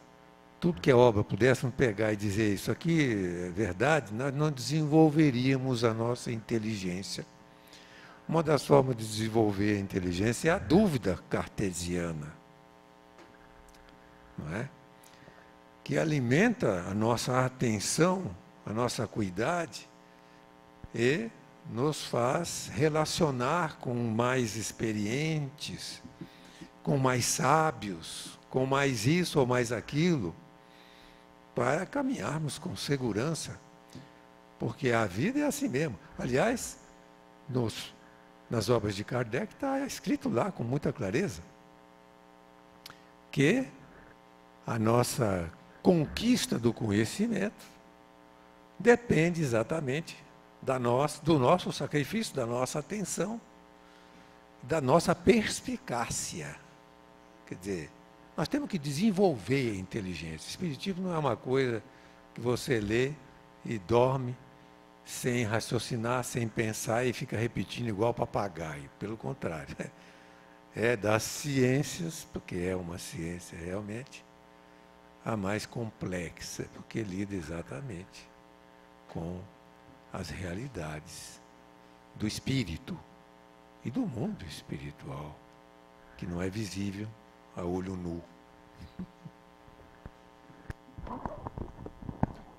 tudo que é obra, pudéssemos pegar e dizer isso aqui é verdade, nós não desenvolveríamos a nossa inteligência. Uma das formas de desenvolver a inteligência é a dúvida cartesiana, não é? Que alimenta a nossa atenção, a nossa acuidade e nos faz relacionar com mais experientes, com mais sábios, com mais isso ou mais aquilo, para caminharmos com segurança, porque a vida é assim mesmo. Aliás, nas obras de Kardec está escrito lá com muita clareza que a nossa conquista do conhecimento depende exatamente do nosso sacrifício, da nossa atenção, da nossa perspicácia. Quer dizer, nós temos que desenvolver a inteligência. O espiritismo não é uma coisa que você lê e dorme sem raciocinar, sem pensar e fica repetindo igual papagaio. Pelo contrário, é das ciências, porque é uma ciência realmente, a mais complexa, porque lida exatamente com as realidades do espírito e do mundo espiritual, que não é visível a olho nu.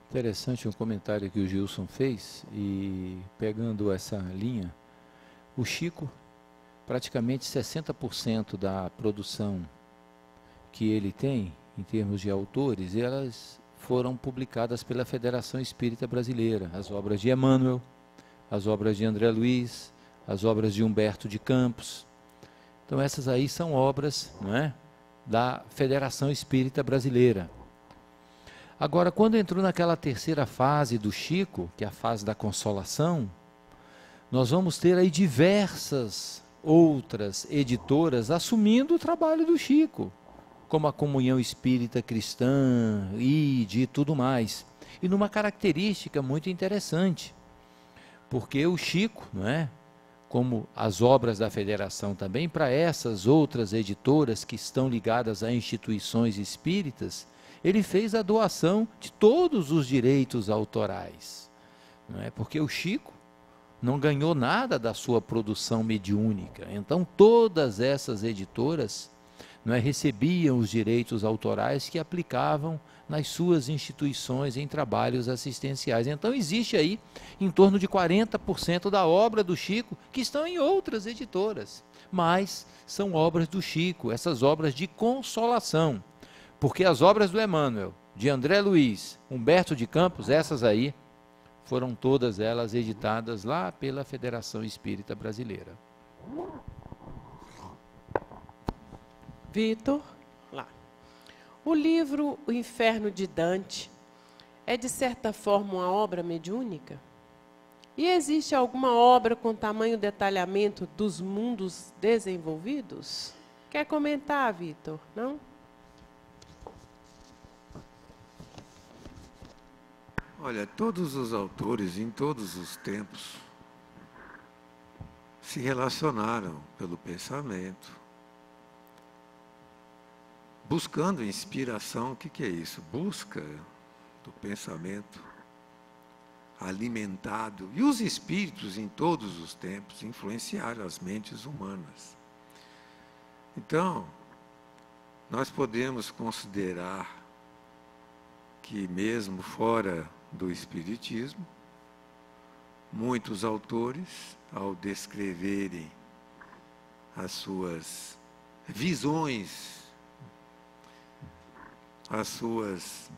Interessante um comentário que o Gilson fez, e pegando essa linha, o Chico, praticamente 60% da produção que ele tem, em termos de autores, elas foram publicadas pela Federação Espírita Brasileira, as obras de Emmanuel, as obras de André Luiz, as obras de Humberto de Campos. Então essas aí são obras, não é, da Federação Espírita Brasileira. Agora, quando entrou naquela terceira fase do Chico, que é a fase da consolação, nós vamos ter aí diversas outras editoras assumindo o trabalho do Chico, como a Comunhão Espírita Cristã, IDE e tudo mais. E numa característica muito interessante, porque o Chico, não é, como as obras da Federação também, para essas outras editoras que estão ligadas a instituições espíritas, ele fez a doação de todos os direitos autorais, não é? Porque o Chico não ganhou nada da sua produção mediúnica. Então todas essas editoras, não é, recebiam os direitos autorais que aplicavam nas suas instituições em trabalhos assistenciais. Então existe aí em torno de 40% da obra do Chico que estão em outras editoras, mas são obras do Chico, essas obras de consolação. Porque as obras do Emmanuel, de André Luiz, Humberto de Campos, essas aí, foram todas elas editadas lá pela Federação Espírita Brasileira. Vitor, lá. O livro O Inferno de Dante é, de certa forma, uma obra mediúnica? E existe alguma obra com tamanho detalhamento dos mundos desenvolvidos? Quer comentar, Vitor? Não? Olha, todos os autores, em todos os tempos, se relacionaram pelo pensamento, buscando inspiração. O que é isso? Busca do pensamento alimentado. E os espíritos, em todos os tempos, influenciaram as mentes humanas. Então, nós podemos considerar que, mesmo fora do Espiritismo, muitos autores, ao descreverem as suas visões, as suas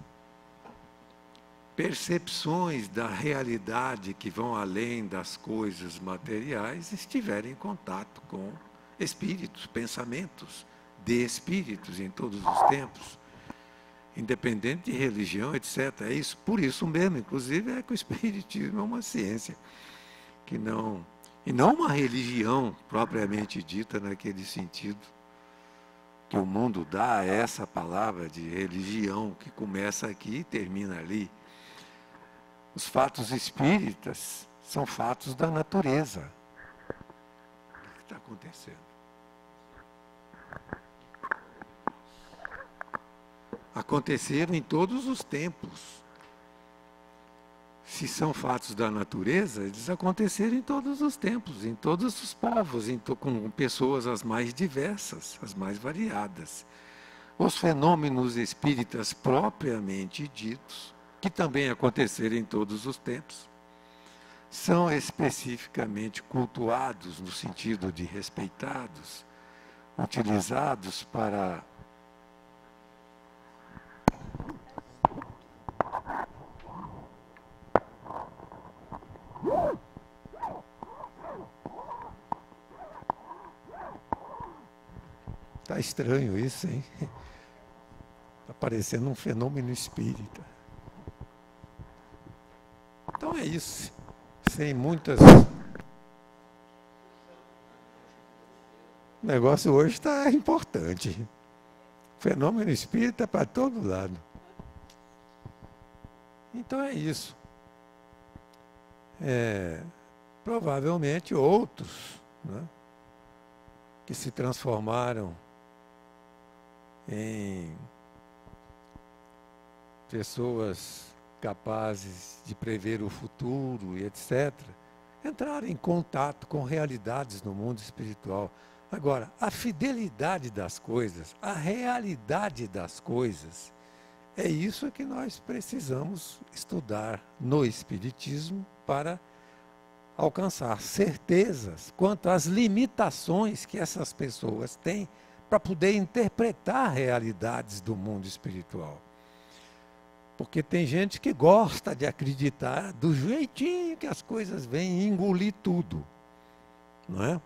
percepções da realidade que vão além das coisas materiais, estiveram em contato com espíritos, pensamentos de espíritos em todos os tempos, independente de religião, etc. É isso, por isso mesmo, inclusive, é que o Espiritismo é uma ciência, que não, e não uma religião propriamente dita naquele sentido que o mundo dá a essa palavra de religião, que começa aqui e termina ali. Os fatos espíritas são fatos da natureza. O que está acontecendo? Aconteceram em todos os tempos. Se são fatos da natureza, eles aconteceram em todos os tempos, em todos os povos, com pessoas as mais diversas, as mais variadas. Os fenômenos espíritas propriamente ditos, que também aconteceram em todos os tempos, são especificamente cultuados, no sentido de respeitados, utilizados para Está estranho isso, hein? Está parecendo um fenômeno espírita. Então é isso. Sem muitas... O negócio hoje está importante. Fenômeno espírita para todo lado. Então é isso. Provavelmente outros, né, que se transformaram em pessoas capazes de prever o futuro e etc., entrarem em contato com realidades no mundo espiritual. Agora, a fidelidade das coisas, a realidade das coisas, é isso que nós precisamos estudar no Espiritismo para alcançar certezas quanto às limitações que essas pessoas têm para poder interpretar realidades do mundo espiritual. Porque tem gente que gosta de acreditar do jeitinho que as coisas vêm e engolir tudo, não é?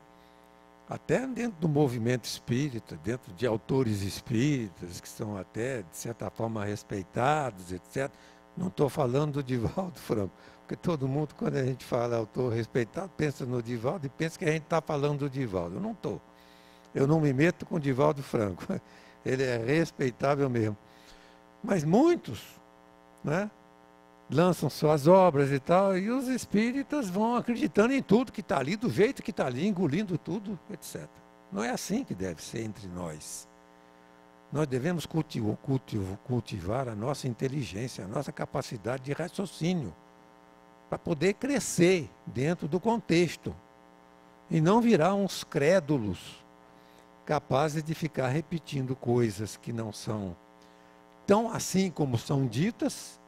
Até dentro do movimento espírita, dentro de autores espíritas, que são até, de certa forma, respeitados, etc. Não estou falando do Divaldo Franco, porque todo mundo, quando a gente fala autor respeitado, pensa no Divaldo e pensa que a gente está falando do Divaldo. Eu não estou. Eu não me meto com o Divaldo Franco. Ele é respeitável mesmo. Mas muitos, né, lançam suas obras e tal, e os espíritas vão acreditando em tudo que está ali, do jeito que está ali, engolindo tudo, etc. Não é assim que deve ser entre nós. Nós devemos cultivar a nossa inteligência, a nossa capacidade de raciocínio, para poder crescer dentro do contexto, e não virar uns crédulos, capazes de ficar repetindo coisas que não são tão assim como são ditas,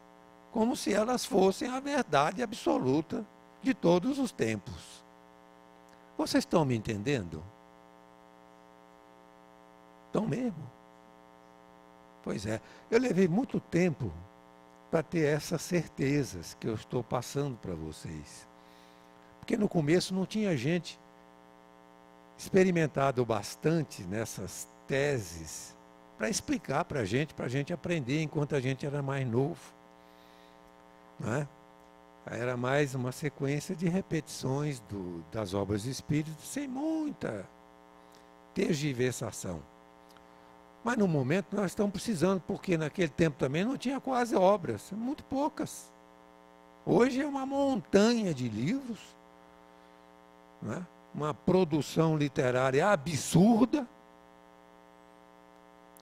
como se elas fossem a verdade absoluta de todos os tempos. Vocês estão me entendendo? Estão mesmo? Pois é, eu levei muito tempo para ter essas certezas que eu estou passando para vocês. Porque no começo não tinha gente experimentado bastante nessas teses para explicar para a gente aprender enquanto a gente era mais novo. Não é? Era mais uma sequência de repetições das obras espíritas, sem muita tergiversação. Mas no momento nós estamos precisando, porque naquele tempo também não tinha quase obras, muito poucas. Hoje é uma montanha de livros, não é? Uma produção literária absurda,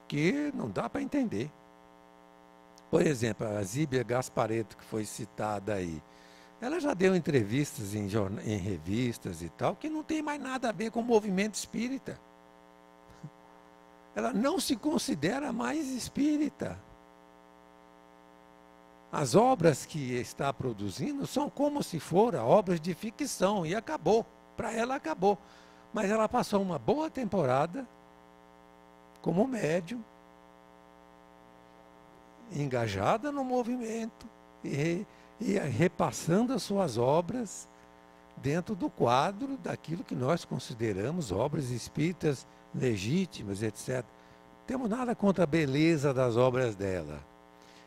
que não dá para entender. Por exemplo, a Zíbia Gasparetto, que foi citada aí, ela já deu entrevistas em revistas e tal, que não tem mais nada a ver com o movimento espírita. Ela não se considera mais espírita. As obras que está produzindo são como se foram obras de ficção, e acabou. Para ela acabou. Mas ela passou uma boa temporada como médium, engajada no movimento e repassando as suas obras dentro do quadro daquilo que nós consideramos obras espíritas legítimas, etc. Temos nada contra a beleza das obras dela,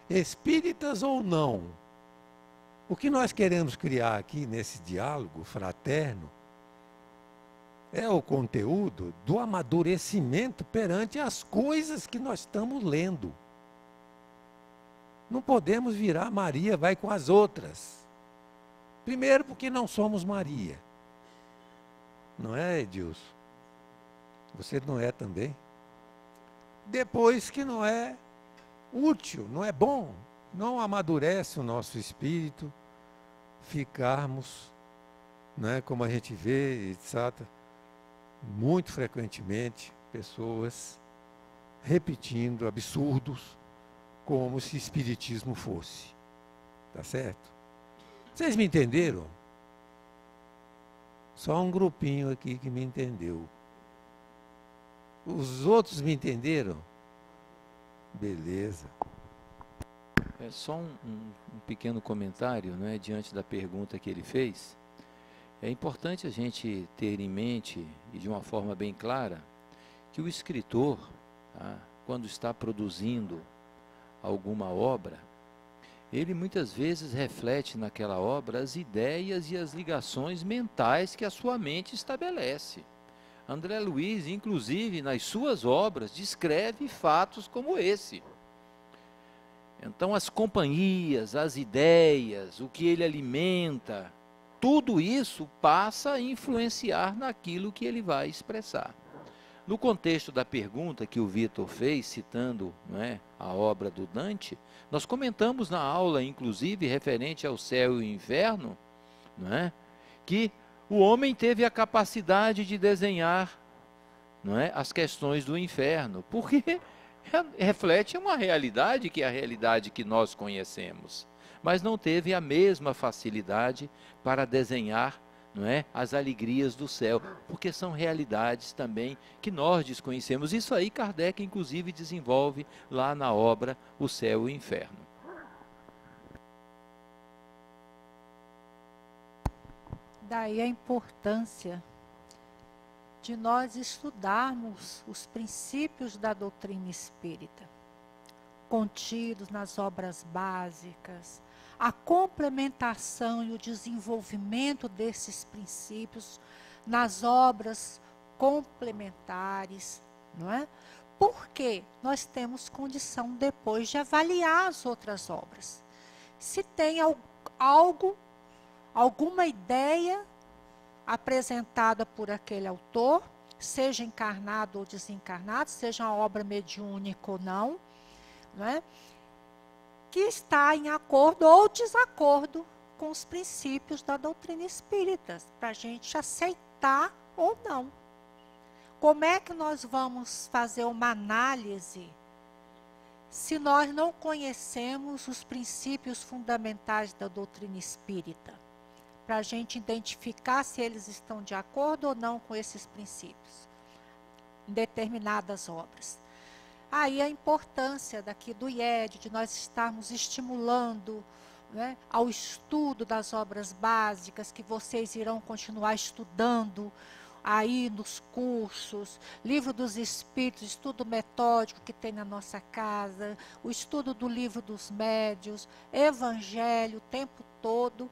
espíritas ou não. O que nós queremos criar aqui nesse diálogo fraterno é o conteúdo do amadurecimento perante as coisas que nós estamos lendo. Não podemos virar Maria vai com as outras. Primeiro porque não somos Maria. Não é, Edilson? Você não é também? Depois que não é útil, não é bom, não amadurece o nosso espírito, ficarmos, né, como a gente vê, etc., muito frequentemente, pessoas repetindo absurdos, como se espiritismo fosse. Tá certo? Vocês me entenderam? Só um grupinho aqui que me entendeu. Os outros me entenderam? Beleza. É só um pequeno comentário, né, diante da pergunta que ele fez. É importante a gente ter em mente, e de uma forma bem clara, que o escritor, tá, quando está produzindo alguma obra, ele muitas vezes reflete naquela obra as ideias e as ligações mentais que a sua mente estabelece. André Luiz, inclusive, nas suas obras, descreve fatos como esse. Então, as companhias, as ideias, o que ele alimenta, tudo isso passa a influenciar naquilo que ele vai expressar. No contexto da pergunta que o Vitor fez, citando, não é, a obra do Dante, nós comentamos na aula, inclusive, referente ao céu e o inferno, não é? Que o homem teve a capacidade de desenhar, não é, as questões do inferno, porque reflete uma realidade que é a realidade que nós conhecemos, mas não teve a mesma facilidade para desenhar, não é, as alegrias do céu, porque são realidades também que nós desconhecemos. Isso aí Kardec inclusive desenvolve lá na obra O Céu e o Inferno. Daí a importância de nós estudarmos os princípios da doutrina espírita, contidos nas obras básicas, a complementação e o desenvolvimento desses princípios nas obras complementares, não é? Porque nós temos condição depois de avaliar as outras obras. Se tem alguma ideia apresentada por aquele autor, seja encarnado ou desencarnado, seja uma obra mediúnica ou não, né, que está em acordo ou desacordo com os princípios da doutrina espírita, para a gente aceitar ou não. Como é que nós vamos fazer uma análise se nós não conhecemos os princípios fundamentais da doutrina espírita? Para a gente identificar se eles estão de acordo ou não com esses princípios, em determinadas obras. Aí a importância daqui do IED, de nós estarmos estimulando, né, ao estudo das obras básicas, que vocês irão continuar estudando aí nos cursos, Livro dos Espíritos, estudo metódico que tem na nossa casa, o estudo do Livro dos Médiuns, Evangelho o tempo todo,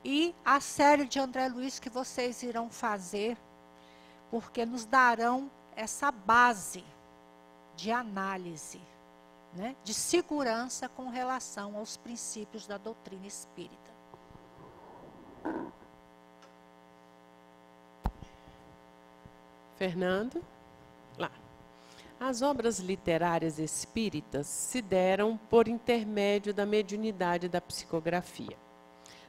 e a série de André Luiz que vocês irão fazer, porque nos darão essa base de análise, né, de segurança com relação aos princípios da doutrina espírita. Fernando? Lá. As obras literárias espíritas se deram por intermédio da mediunidade da psicografia.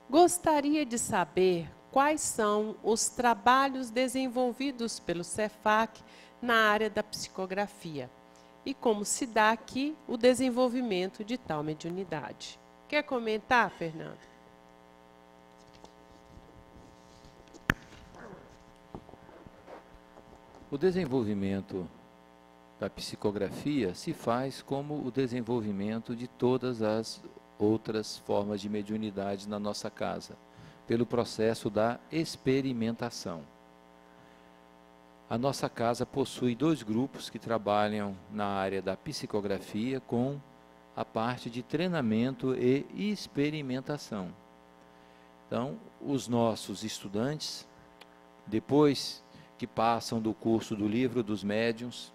Gostaria de saber quais são os trabalhos desenvolvidos pelo Cefac na área da psicografia e como se dá aqui o desenvolvimento de tal mediunidade. Quer comentar, Fernando? O desenvolvimento da psicografia se faz como o desenvolvimento de todas as outras formas de mediunidade na nossa casa, pelo processo da experimentação. A nossa casa possui 2 grupos que trabalham na área da psicografia com a parte de treinamento e experimentação. Então, os nossos estudantes, depois que passam do curso do Livro dos Médiuns,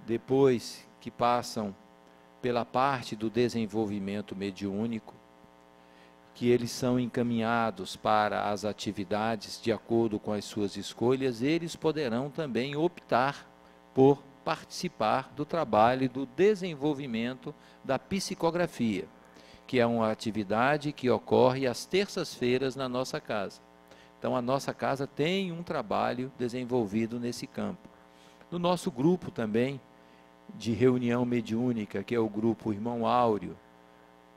depois que passam pela parte do desenvolvimento mediúnico, que eles são encaminhados para as atividades de acordo com as suas escolhas, eles poderão também optar por participar do trabalho e do desenvolvimento da psicografia, que é uma atividade que ocorre às terças-feiras na nossa casa. Então, a nossa casa tem um trabalho desenvolvido nesse campo. No nosso grupo também, de reunião mediúnica, que é o grupo Irmão Áureo,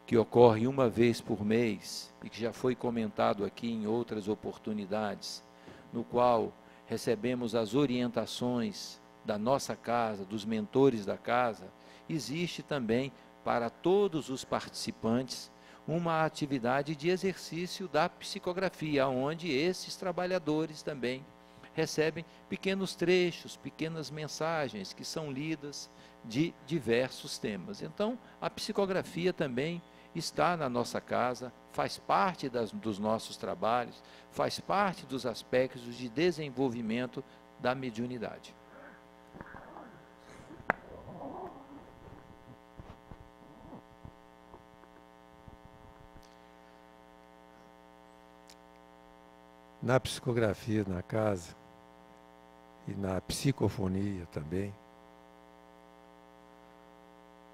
que ocorre uma vez por mês, e que já foi comentado aqui em outras oportunidades, no qual recebemos as orientações da nossa casa, dos mentores da casa, existe também para todos os participantes uma atividade de exercício da psicografia, onde esses trabalhadores também recebem pequenos trechos, pequenas mensagens que são lidas de diversos temas. Então, a psicografia também está na nossa casa, faz parte dos nossos trabalhos, faz parte dos aspectos de desenvolvimento da mediunidade. Na psicografia na casa e na psicofonia também,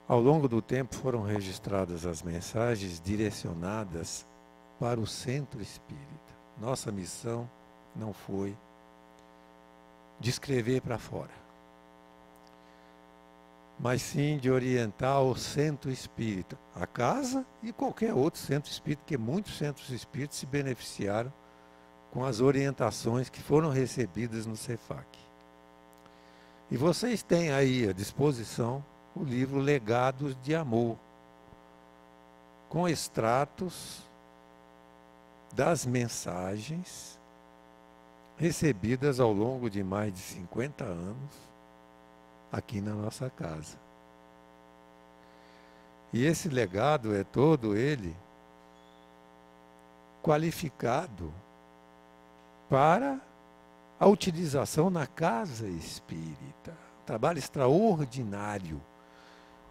Ao longo do tempo foram registradas as mensagens direcionadas para o centro espírita. Nossa missão não foi de escrever para fora, mas sim de orientar o centro espírita, a casa e qualquer outro centro espírita, porque muitos centros espíritas se beneficiaram com as orientações que foram recebidas no CEFAC. E vocês têm aí à disposição o livro Legados de Amor, com extratos das mensagens recebidas ao longo de mais de 50 anos aqui na nossa casa. E esse legado é todo ele qualificado para a utilização na casa espírita. Um trabalho extraordinário.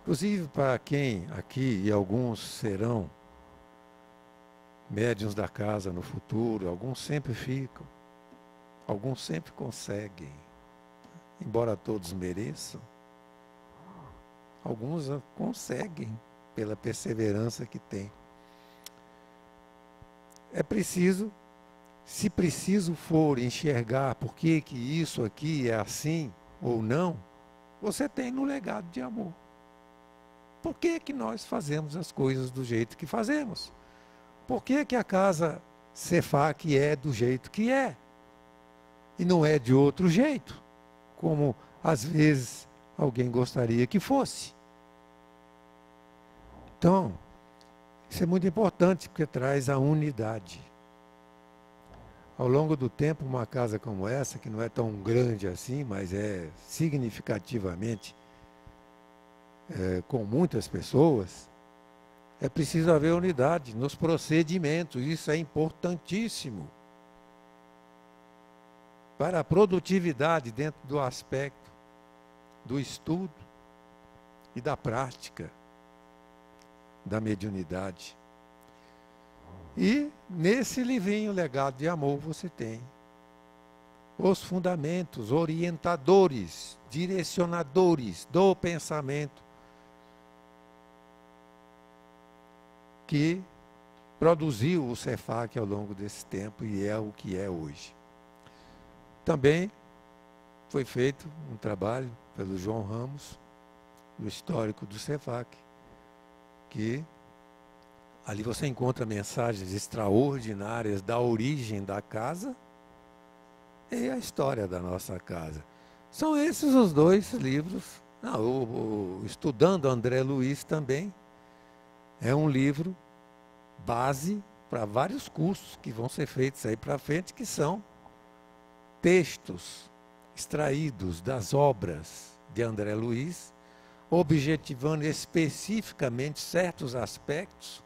Inclusive para quem aqui, e alguns serão médiuns da casa no futuro, alguns sempre ficam, alguns sempre conseguem, embora todos mereçam, alguns conseguem pela perseverança que têm. É preciso, se preciso for enxergar por que isso aqui é assim ou não, você tem no Legado de Amor. Por que nós fazemos as coisas do jeito que fazemos? Por que a casa CEFAC é do jeito que é? E não é de outro jeito, como às vezes alguém gostaria que fosse. Então, isso é muito importante, porque traz a unidade. Ao longo do tempo, uma casa como essa, que não é tão grande assim, mas é significativamente com muitas pessoas, é preciso haver unidade nos procedimentos. Isso é importantíssimo para a produtividade dentro do aspecto do estudo e da prática da mediunidade. E nesse livrinho Legado de Amor você tem os fundamentos, orientadores, direcionadores do pensamento que produziu o CEFAC ao longo desse tempo e é o que é hoje. Também foi feito um trabalho pelo João Ramos, no histórico do CEFAC, que ali você encontra mensagens extraordinárias da origem da casa e a história da nossa casa. São esses os dois livros. O Estudando André Luiz também é um livro base para vários cursos que vão ser feitos aí para frente, que são textos extraídos das obras de André Luiz, objetivando especificamente certos aspectos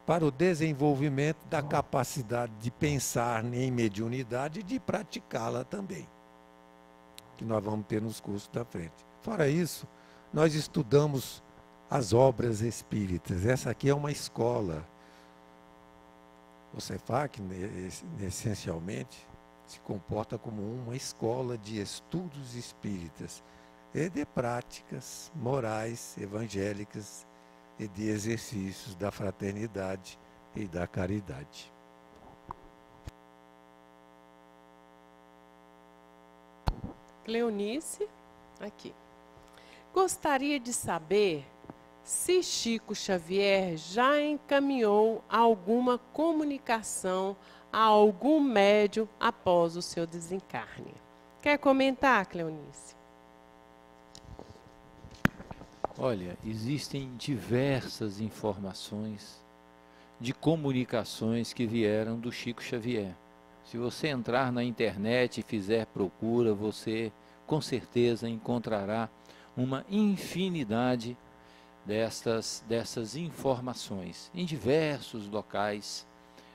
para o desenvolvimento da capacidade de pensar em mediunidade e de praticá-la também, que nós vamos ter nos cursos da frente. Fora isso, nós estudamos as obras espíritas. Essa aqui é uma escola. O CEFAC, essencialmente, se comporta como uma escola de estudos espíritas e de práticas morais, evangélicas e de exercícios da fraternidade e da caridade. Cleonice, aqui. Gostaria de saber se Chico Xavier já encaminhou alguma comunicação a algum médium após o seu desencarne. Quer comentar, Cleonice? Olha, existem diversas informações de comunicações que vieram do Chico Xavier. Se você entrar na internet e fizer procura, você com certeza encontrará uma infinidade dessas informações em diversos locais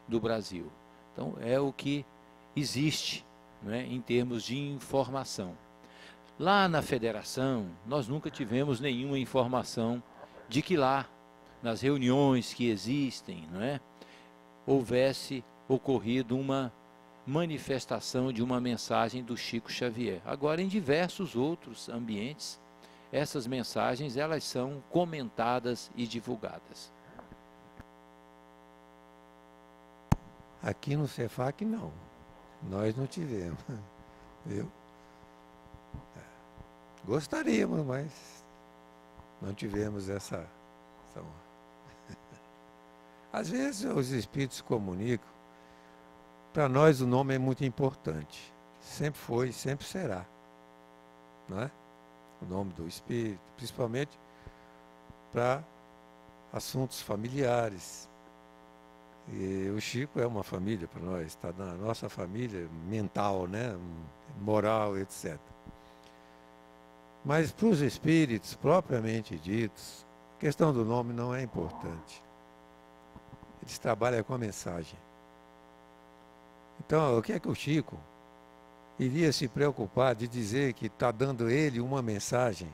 do Brasil. Então, é o que existe, né, em termos de informação. Lá na federação, nós nunca tivemos nenhuma informação de que lá, nas reuniões que existem, não é, houvesse ocorrido uma manifestação de uma mensagem do Chico Xavier. Agora, em diversos outros ambientes, essas mensagens elas são comentadas e divulgadas. Aqui no Cefac não. Nós não tivemos. Viu? Gostaríamos, mas não tivemos essa honra. Às vezes os espíritos comunicam. Para nós o nome é muito importante. Sempre foi, sempre será. Não é? O nome do espírito, principalmente para assuntos familiares. E o Chico é uma família para nós, está na nossa família mental, né? Moral, etc. Mas para os espíritos propriamente ditos, a questão do nome não é importante. Eles trabalham com a mensagem. Então, o que é que o Chico iria se preocupar de dizer que está dando ele uma mensagem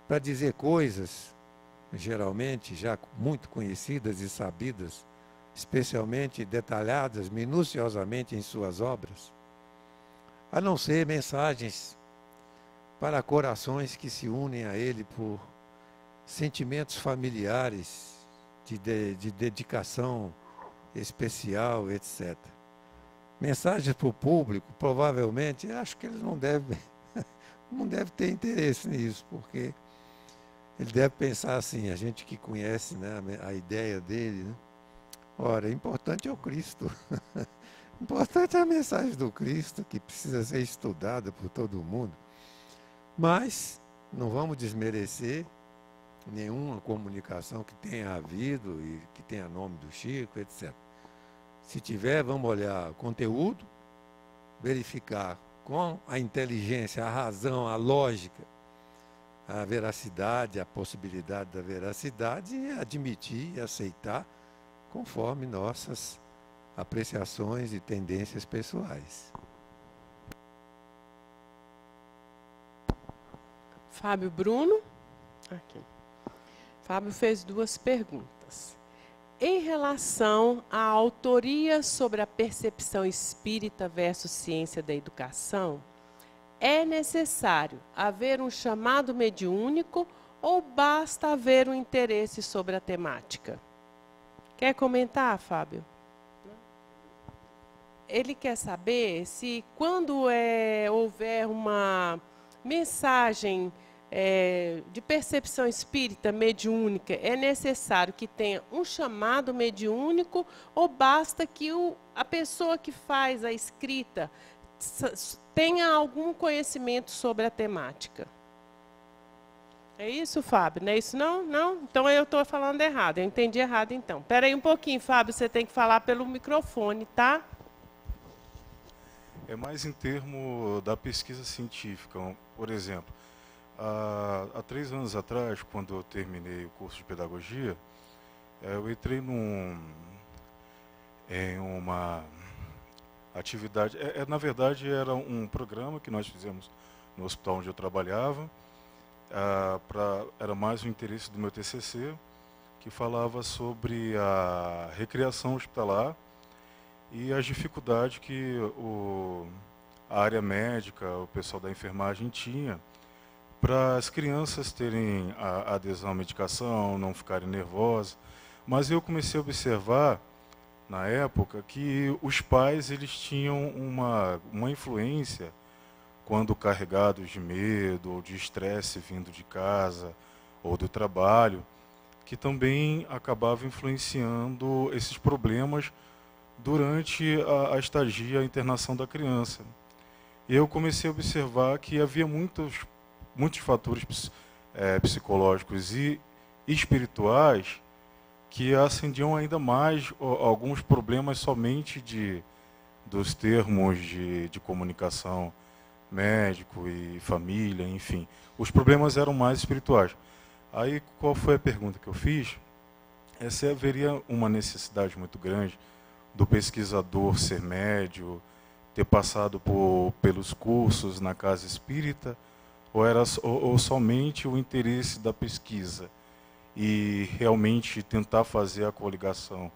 para dizer coisas, geralmente já muito conhecidas e sabidas, especialmente detalhadas minuciosamente em suas obras, a não ser mensagens para corações que se unem a ele por sentimentos familiares, de dedicação especial, etc. Mensagens para o público, provavelmente, acho que eles não devem ter interesse nisso, porque ele deve pensar assim, a gente que conhece, né, a ideia dele, né? Ora, importante é o Cristo. Importante é a mensagem do Cristo, que precisa ser estudada por todo mundo. Mas não vamos desmerecer nenhuma comunicação que tenha havido e que tenha nome do Chico, etc. Se tiver, vamos olhar o conteúdo, verificar com a inteligência, a razão, a lógica, a veracidade, a possibilidade da veracidade e admitir e aceitar conforme nossas apreciações e tendências pessoais. Fábio Bruno. Aqui. Fábio fez 2 perguntas. Em relação à autoria sobre a percepção espírita versus ciência da educação, é necessário haver um chamado mediúnico ou basta haver um interesse sobre a temática? Quer comentar, Fábio? Ele quer saber se quando houver uma mensagem de percepção espírita mediúnica, é necessário que tenha um chamado mediúnico ou basta que a pessoa que faz a escrita tenha algum conhecimento sobre a temática? É isso, Fábio? Não é isso, não? Não? Então eu estou falando errado. Eu entendi errado, então. Espera aí um pouquinho, Fábio. Você tem que falar pelo microfone, tá? É mais em termos da pesquisa científica. Por exemplo, há 3 anos atrás, quando eu terminei o curso de pedagogia, eu entrei em uma atividade. Na verdade, era um programa que nós fizemos no hospital onde eu trabalhava. Era mais o interesse do meu TCC, que falava sobre a recreação hospitalar e as dificuldades que a área médica, o pessoal da enfermagem tinha para as crianças terem a adesão à medicação, não ficarem nervosas. Mas eu comecei a observar, na época, que os pais eles tinham uma influência quando carregados de medo ou de estresse vindo de casa ou do trabalho, que também acabava influenciando esses problemas durante a estadia, a internação da criança. E eu comecei a observar que havia muitos fatores psicológicos e espirituais que acendiam ainda mais alguns problemas somente dos termos de comunicação médico e família, enfim. Os problemas eram mais espirituais. Aí, qual foi a pergunta que eu fiz? Se haveria uma necessidade muito grande do pesquisador ser médio, ter passado pelos cursos na casa espírita, ou somente o interesse da pesquisa e realmente tentar fazer a coligação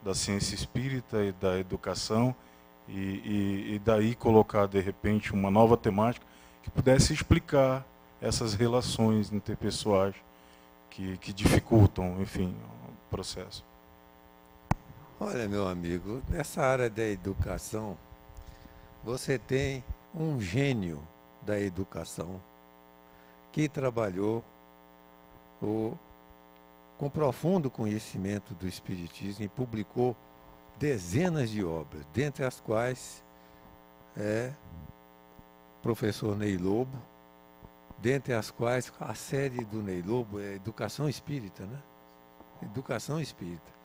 da ciência espírita e da educação e daí colocar, de repente, uma nova temática que pudesse explicar essas relações interpessoais que dificultam, enfim, o processo. Olha, meu amigo, nessa área da educação, você tem um gênio da educação que trabalhou com profundo conhecimento do Espiritismo e publicou dezenas de obras, dentre as quais é professor Ney Lobo, dentre as quais a série do Ney Lobo é Educação Espírita, né? Educação Espírita.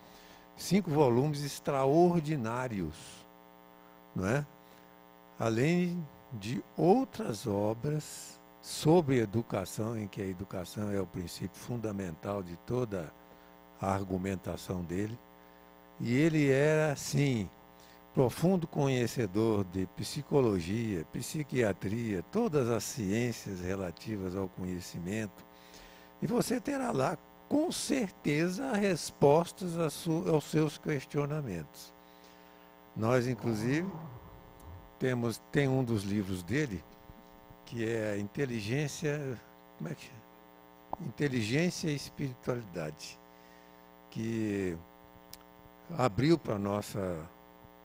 5 volumes extraordinários, não é? Além de outras obras sobre educação, em que a educação é o princípio fundamental de toda a argumentação dele. E ele era, sim, profundo conhecedor de psicologia, psiquiatria, todas as ciências relativas ao conhecimento. E você terá lá, com certeza, respostas aos seus questionamentos. Nós, inclusive, tem um dos livros dele, que é Inteligência, Inteligência e Espiritualidade, que abriu para a nossa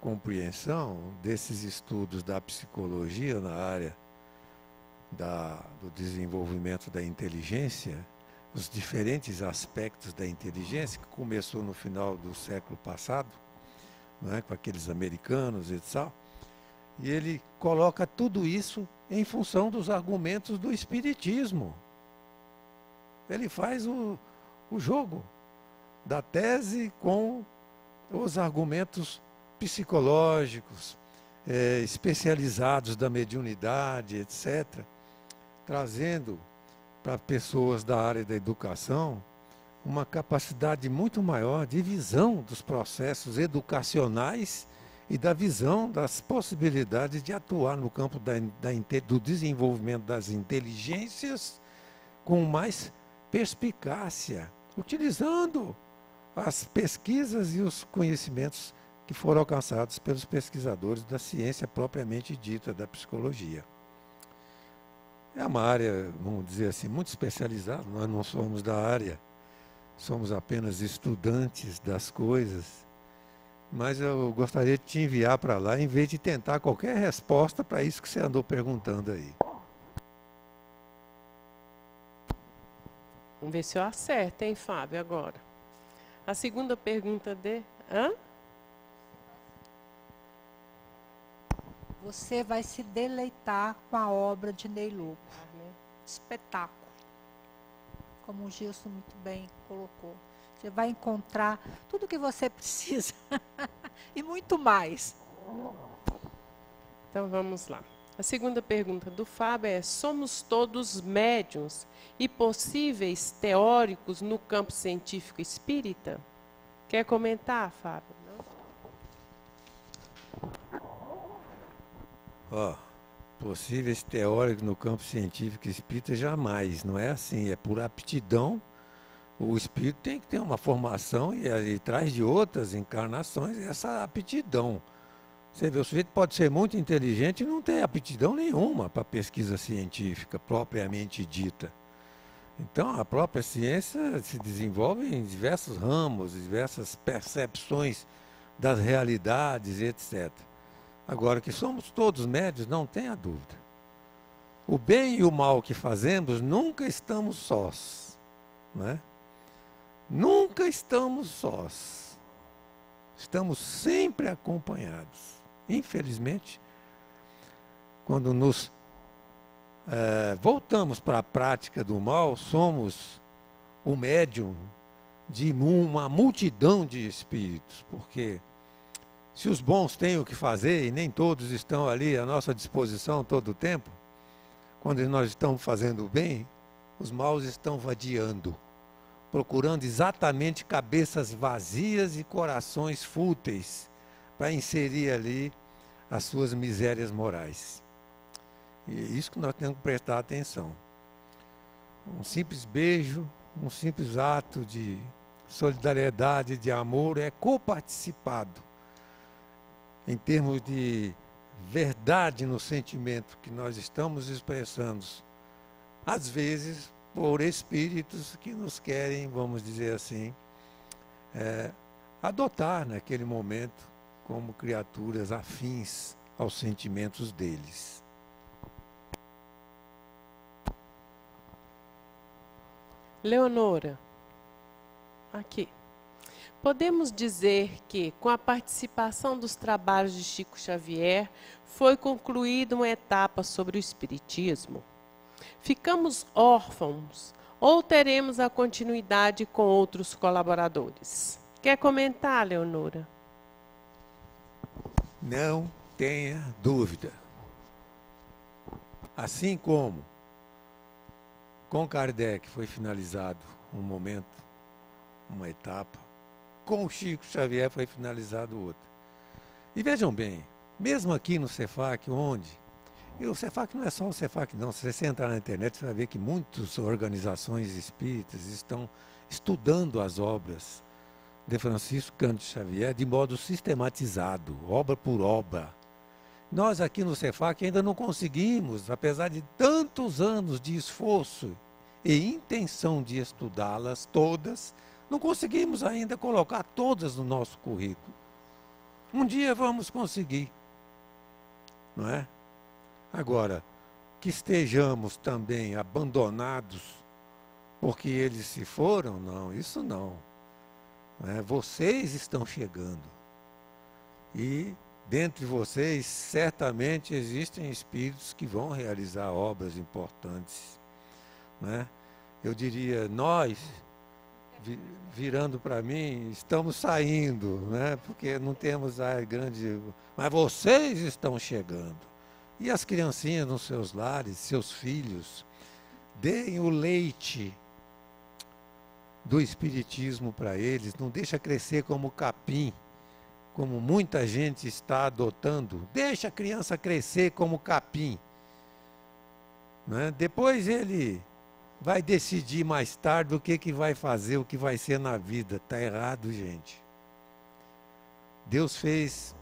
compreensão desses estudos da psicologia na área do desenvolvimento da inteligência, os diferentes aspectos da inteligência, que começou no final do século passado, né, com aqueles americanos e tal. E ele coloca tudo isso em função dos argumentos do Espiritismo. Ele faz o jogo da tese com os argumentos psicológicos, especializados da mediunidade, etc., trazendo para pessoas da área da educação uma capacidade muito maior de visão dos processos educacionais e da visão das possibilidades de atuar no campo do desenvolvimento das inteligências com mais perspicácia, utilizando as pesquisas e os conhecimentos que foram alcançados pelos pesquisadores da ciência propriamente dita, da psicologia. É uma área, vamos dizer assim, muito especializada. Nós não somos da área, somos apenas estudantes das coisas. Mas eu gostaria de te enviar para lá, em vez de tentar qualquer resposta para isso que você andou perguntando aí. Vamos ver se eu acerto, hein, Fábio, agora. A segunda pergunta de... Hã? Você vai se deleitar com a obra de Ney Lobo. Espetáculo. Como o Gilson muito bem colocou. Você vai encontrar tudo o que você precisa e muito mais. Então vamos lá. A segunda pergunta do Fábio é: somos todos médiuns e possíveis teóricos no campo científico espírita? Quer comentar, Fábio? Possíveis teóricos no campo científico espírita jamais. Não é assim, é por aptidão. O espírito tem que ter uma formação e traz de outras encarnações essa aptidão. Você vê, o sujeito pode ser muito inteligente e não ter aptidão nenhuma para a pesquisa científica propriamente dita. Então, a própria ciência se desenvolve em diversos ramos, diversas percepções das realidades, etc. Agora, que somos todos médios, não tenha dúvida. O bem e o mal que fazemos, nunca estamos sós, não é? Nunca estamos sós. Estamos sempre acompanhados. Infelizmente, quando nos voltamos para a prática do mal, somos o médium de uma multidão de espíritos, porque se os bons têm o que fazer, e nem todos estão ali à nossa disposição todo o tempo, quando nós estamos fazendo o bem, os maus estão vadiando, procurando exatamente cabeças vazias e corações fúteis para inserir ali as suas misérias morais. E é isso que nós temos que prestar atenção. Um simples beijo, um simples ato de solidariedade, de amor, é coparticipado em termos de verdade no sentimento que nós estamos expressando às vezes por espíritos que nos querem, vamos dizer assim, adotar naquele momento como criaturas afins aos sentimentos deles. Leonora, aqui. Podemos dizer que, com a participação dos trabalhos de Chico Xavier, foi concluída uma etapa sobre o Espiritismo? Ficamos órfãos ou teremos a continuidade com outros colaboradores? Quer comentar, Leonora? Não tenha dúvida. Assim como com Kardec foi finalizado um momento, uma etapa, com o Chico Xavier foi finalizado outro. E vejam bem, mesmo aqui no Cefac, e o Cefac não é só o Cefac não, se você entrar na internet você vai ver que muitas organizações espíritas estão estudando as obras de Francisco Cândido Xavier de modo sistematizado, obra por obra. Nós aqui no Cefac ainda não conseguimos, apesar de tantos anos de esforço e intenção de estudá-las todas, não conseguimos ainda colocar todas no nosso currículo. Um dia vamos conseguir, não é? Agora, que estejamos também abandonados porque eles se foram, não, isso não. Vocês estão chegando. E dentre vocês, certamente existem espíritos que vão realizar obras importantes. Eu diria, nós, virando para mim, estamos saindo, porque não temos a grande... Mas vocês estão chegando. E as criancinhas nos seus lares, seus filhos, deem o leite do Espiritismo para eles, não deixa crescer como capim, como muita gente está adotando. Deixa a criança crescer como capim. Depois ele vai decidir mais tarde o que vai fazer, o que vai ser na vida. Está errado, gente. Deus fez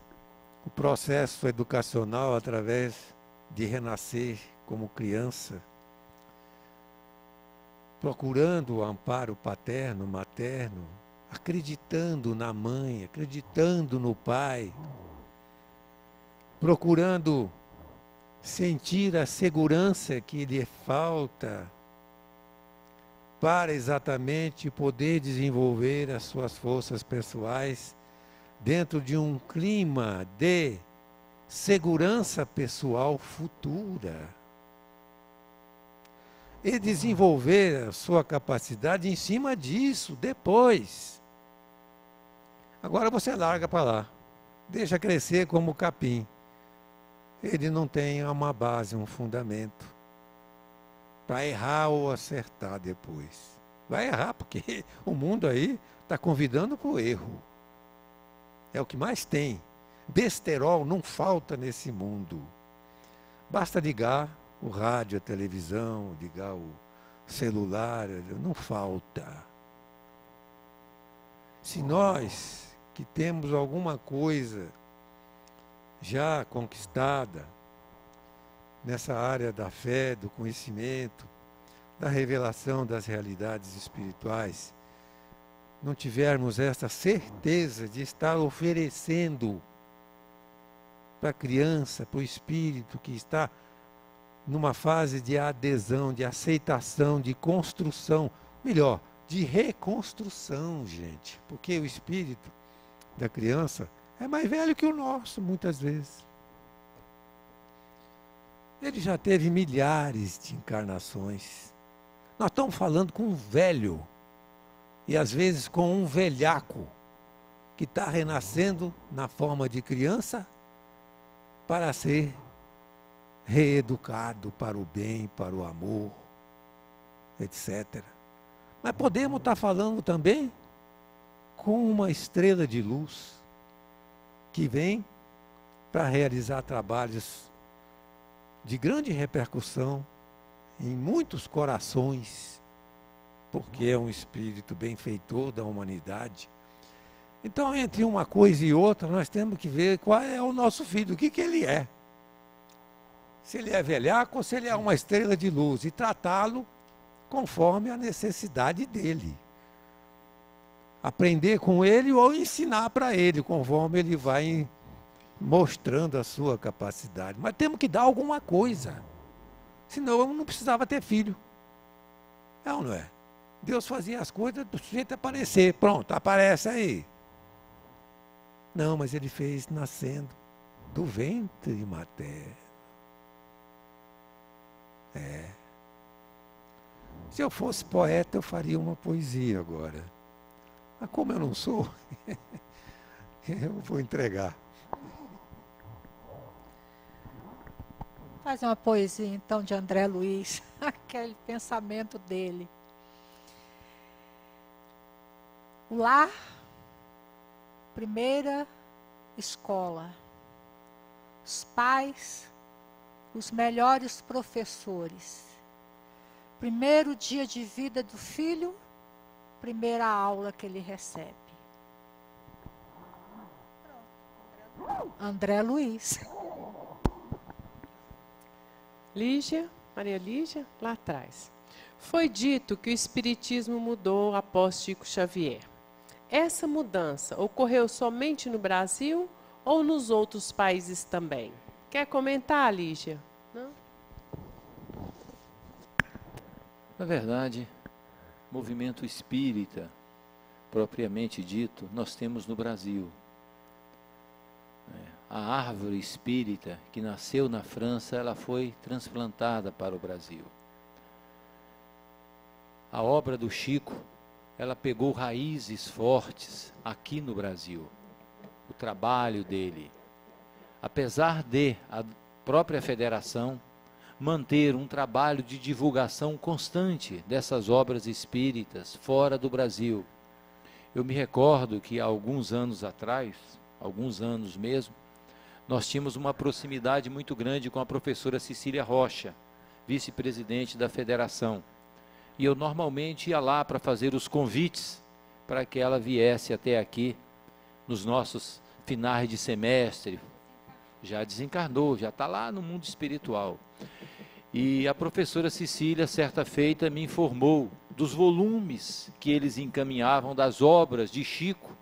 o processo educacional através de renascer como criança, procurando o amparo paterno, materno, acreditando na mãe, acreditando no pai, procurando sentir a segurança que lhe falta para exatamente poder desenvolver as suas forças pessoais dentro de um clima de segurança pessoal futura. E desenvolver a sua capacidade em cima disso depois. Agora você larga para lá. Deixa crescer como capim. Ele não tem uma base, um fundamento para errar ou acertar depois. Vai errar porque o mundo aí está convidando para o erro. É o que mais tem. Besterol não falta nesse mundo. Basta ligar o rádio, a televisão, ligar o celular, não falta. Se nós que temos alguma coisa já conquistada nessa área da fé, do conhecimento, da revelação das realidades espirituais, não tivermos essa certeza de estar oferecendo para a criança, para o espírito que está numa fase de adesão, de aceitação, de construção, melhor, de reconstrução, gente, porque o espírito da criança é mais velho que o nosso, muitas vezes. Ele já teve milhares de encarnações. Nós estamos falando com um velho, e às vezes com um velhaco, que está renascendo na forma de criança, para ser reeducado para o bem, para o amor, etc. Mas podemos estar falando também com uma estrela de luz que vem para realizar trabalhos de grande repercussão em muitos corações, porque é um espírito benfeitor da humanidade. Então, entre uma coisa e outra, nós temos que ver qual é o nosso filho, o que ele é. se ele é velhaco ou se ele é uma estrela de luz, e tratá-lo conforme a necessidade dele. Aprender com ele ou ensinar para ele, conforme ele vai mostrando a sua capacidade. Mas temos que dar alguma coisa. Senão eu não precisava ter filho. É ou não é? Deus fazia as coisas do sujeito aparecer. Pronto, aparece aí. Não, mas ele fez nascendo do ventre materno. Se eu fosse poeta, eu faria uma poesia agora. Mas como eu não sou, eu vou entregar. Fazer uma poesia, então, de André Luiz, aquele pensamento dele. O lar, primeira escola. Os pais, os melhores professores. Primeiro dia de vida do filho, primeira aula que ele recebe. André Luiz. Lígia, Maria Lígia, lá atrás. Foi dito que o Espiritismo mudou após Chico Xavier. Essa mudança ocorreu somente no Brasil ou nos outros países também? Quer comentar, Lígia? Não? Na verdade, movimento espírita, propriamente dito, nós temos no Brasil. A árvore espírita que nasceu na França, ela foi transplantada para o Brasil. A obra do Chico, ela pegou raízes fortes aqui no Brasil. O trabalho dele. Apesar de a própria federação manter um trabalho de divulgação constante dessas obras espíritas fora do Brasil. Eu me recordo que há alguns anos atrás, alguns anos mesmo, nós tínhamos uma proximidade muito grande com a professora Cecília Rocha, vice-presidente da federação. E eu normalmente ia lá para fazer os convites para que ela viesse até aqui nos nossos finais de semestre. Já desencarnou, já está lá no mundo espiritual. E a professora Cecília, certa feita, me informou dos volumes que eles encaminhavam das obras de Chico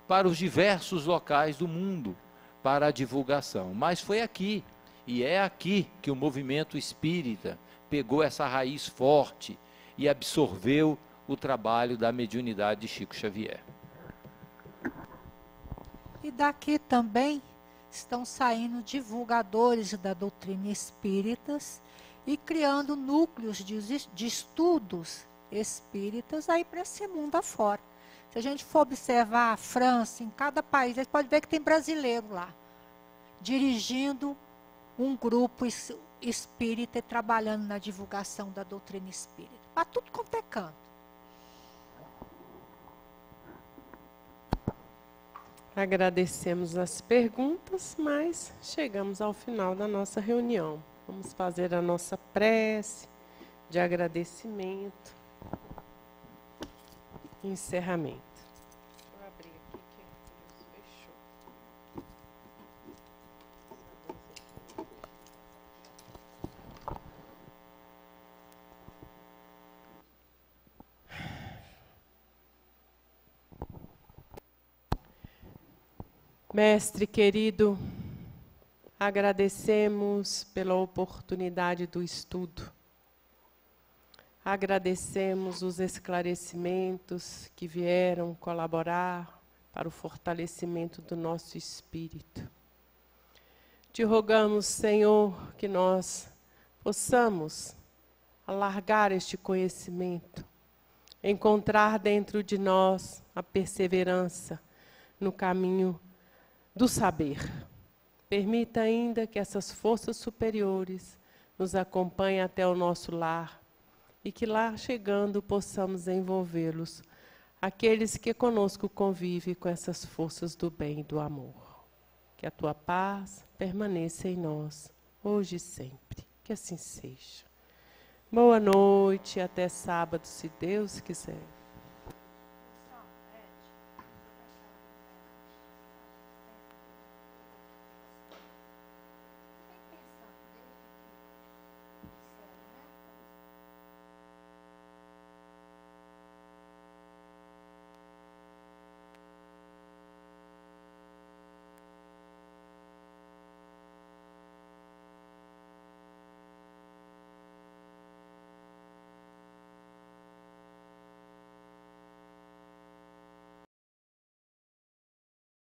para os diversos locais do mundo, para a divulgação. Mas foi aqui, e é aqui que o movimento espírita pegou essa raiz forte e absorveu o trabalho da mediunidade de Chico Xavier. E daqui também estão saindo divulgadores da doutrina espíritas e criando núcleos de estudos espíritas aí para esse mundo afora. Se a gente for observar a França, em cada país, a gente pode ver que tem brasileiro lá, dirigindo um grupo espírita e trabalhando na divulgação da doutrina espírita. Para tudo quanto é canto. Agradecemos as perguntas, mas chegamos ao final da nossa reunião. Vamos fazer a nossa prece de agradecimento e encerramento. Deixa eu abrir aqui que a luz fechou. Mestre querido, agradecemos pela oportunidade do estudo. Agradecemos os esclarecimentos que vieram colaborar para o fortalecimento do nosso espírito. Te rogamos, Senhor, que nós possamos alargar este conhecimento, encontrar dentro de nós a perseverança no caminho do saber. Permita ainda que essas forças superiores nos acompanhem até o nosso lar e que lá chegando possamos envolvê-los, aqueles que conosco convivem com essas forças do bem e do amor. Que a tua paz permaneça em nós, hoje e sempre. Que assim seja. Boa noite, até sábado, se Deus quiser.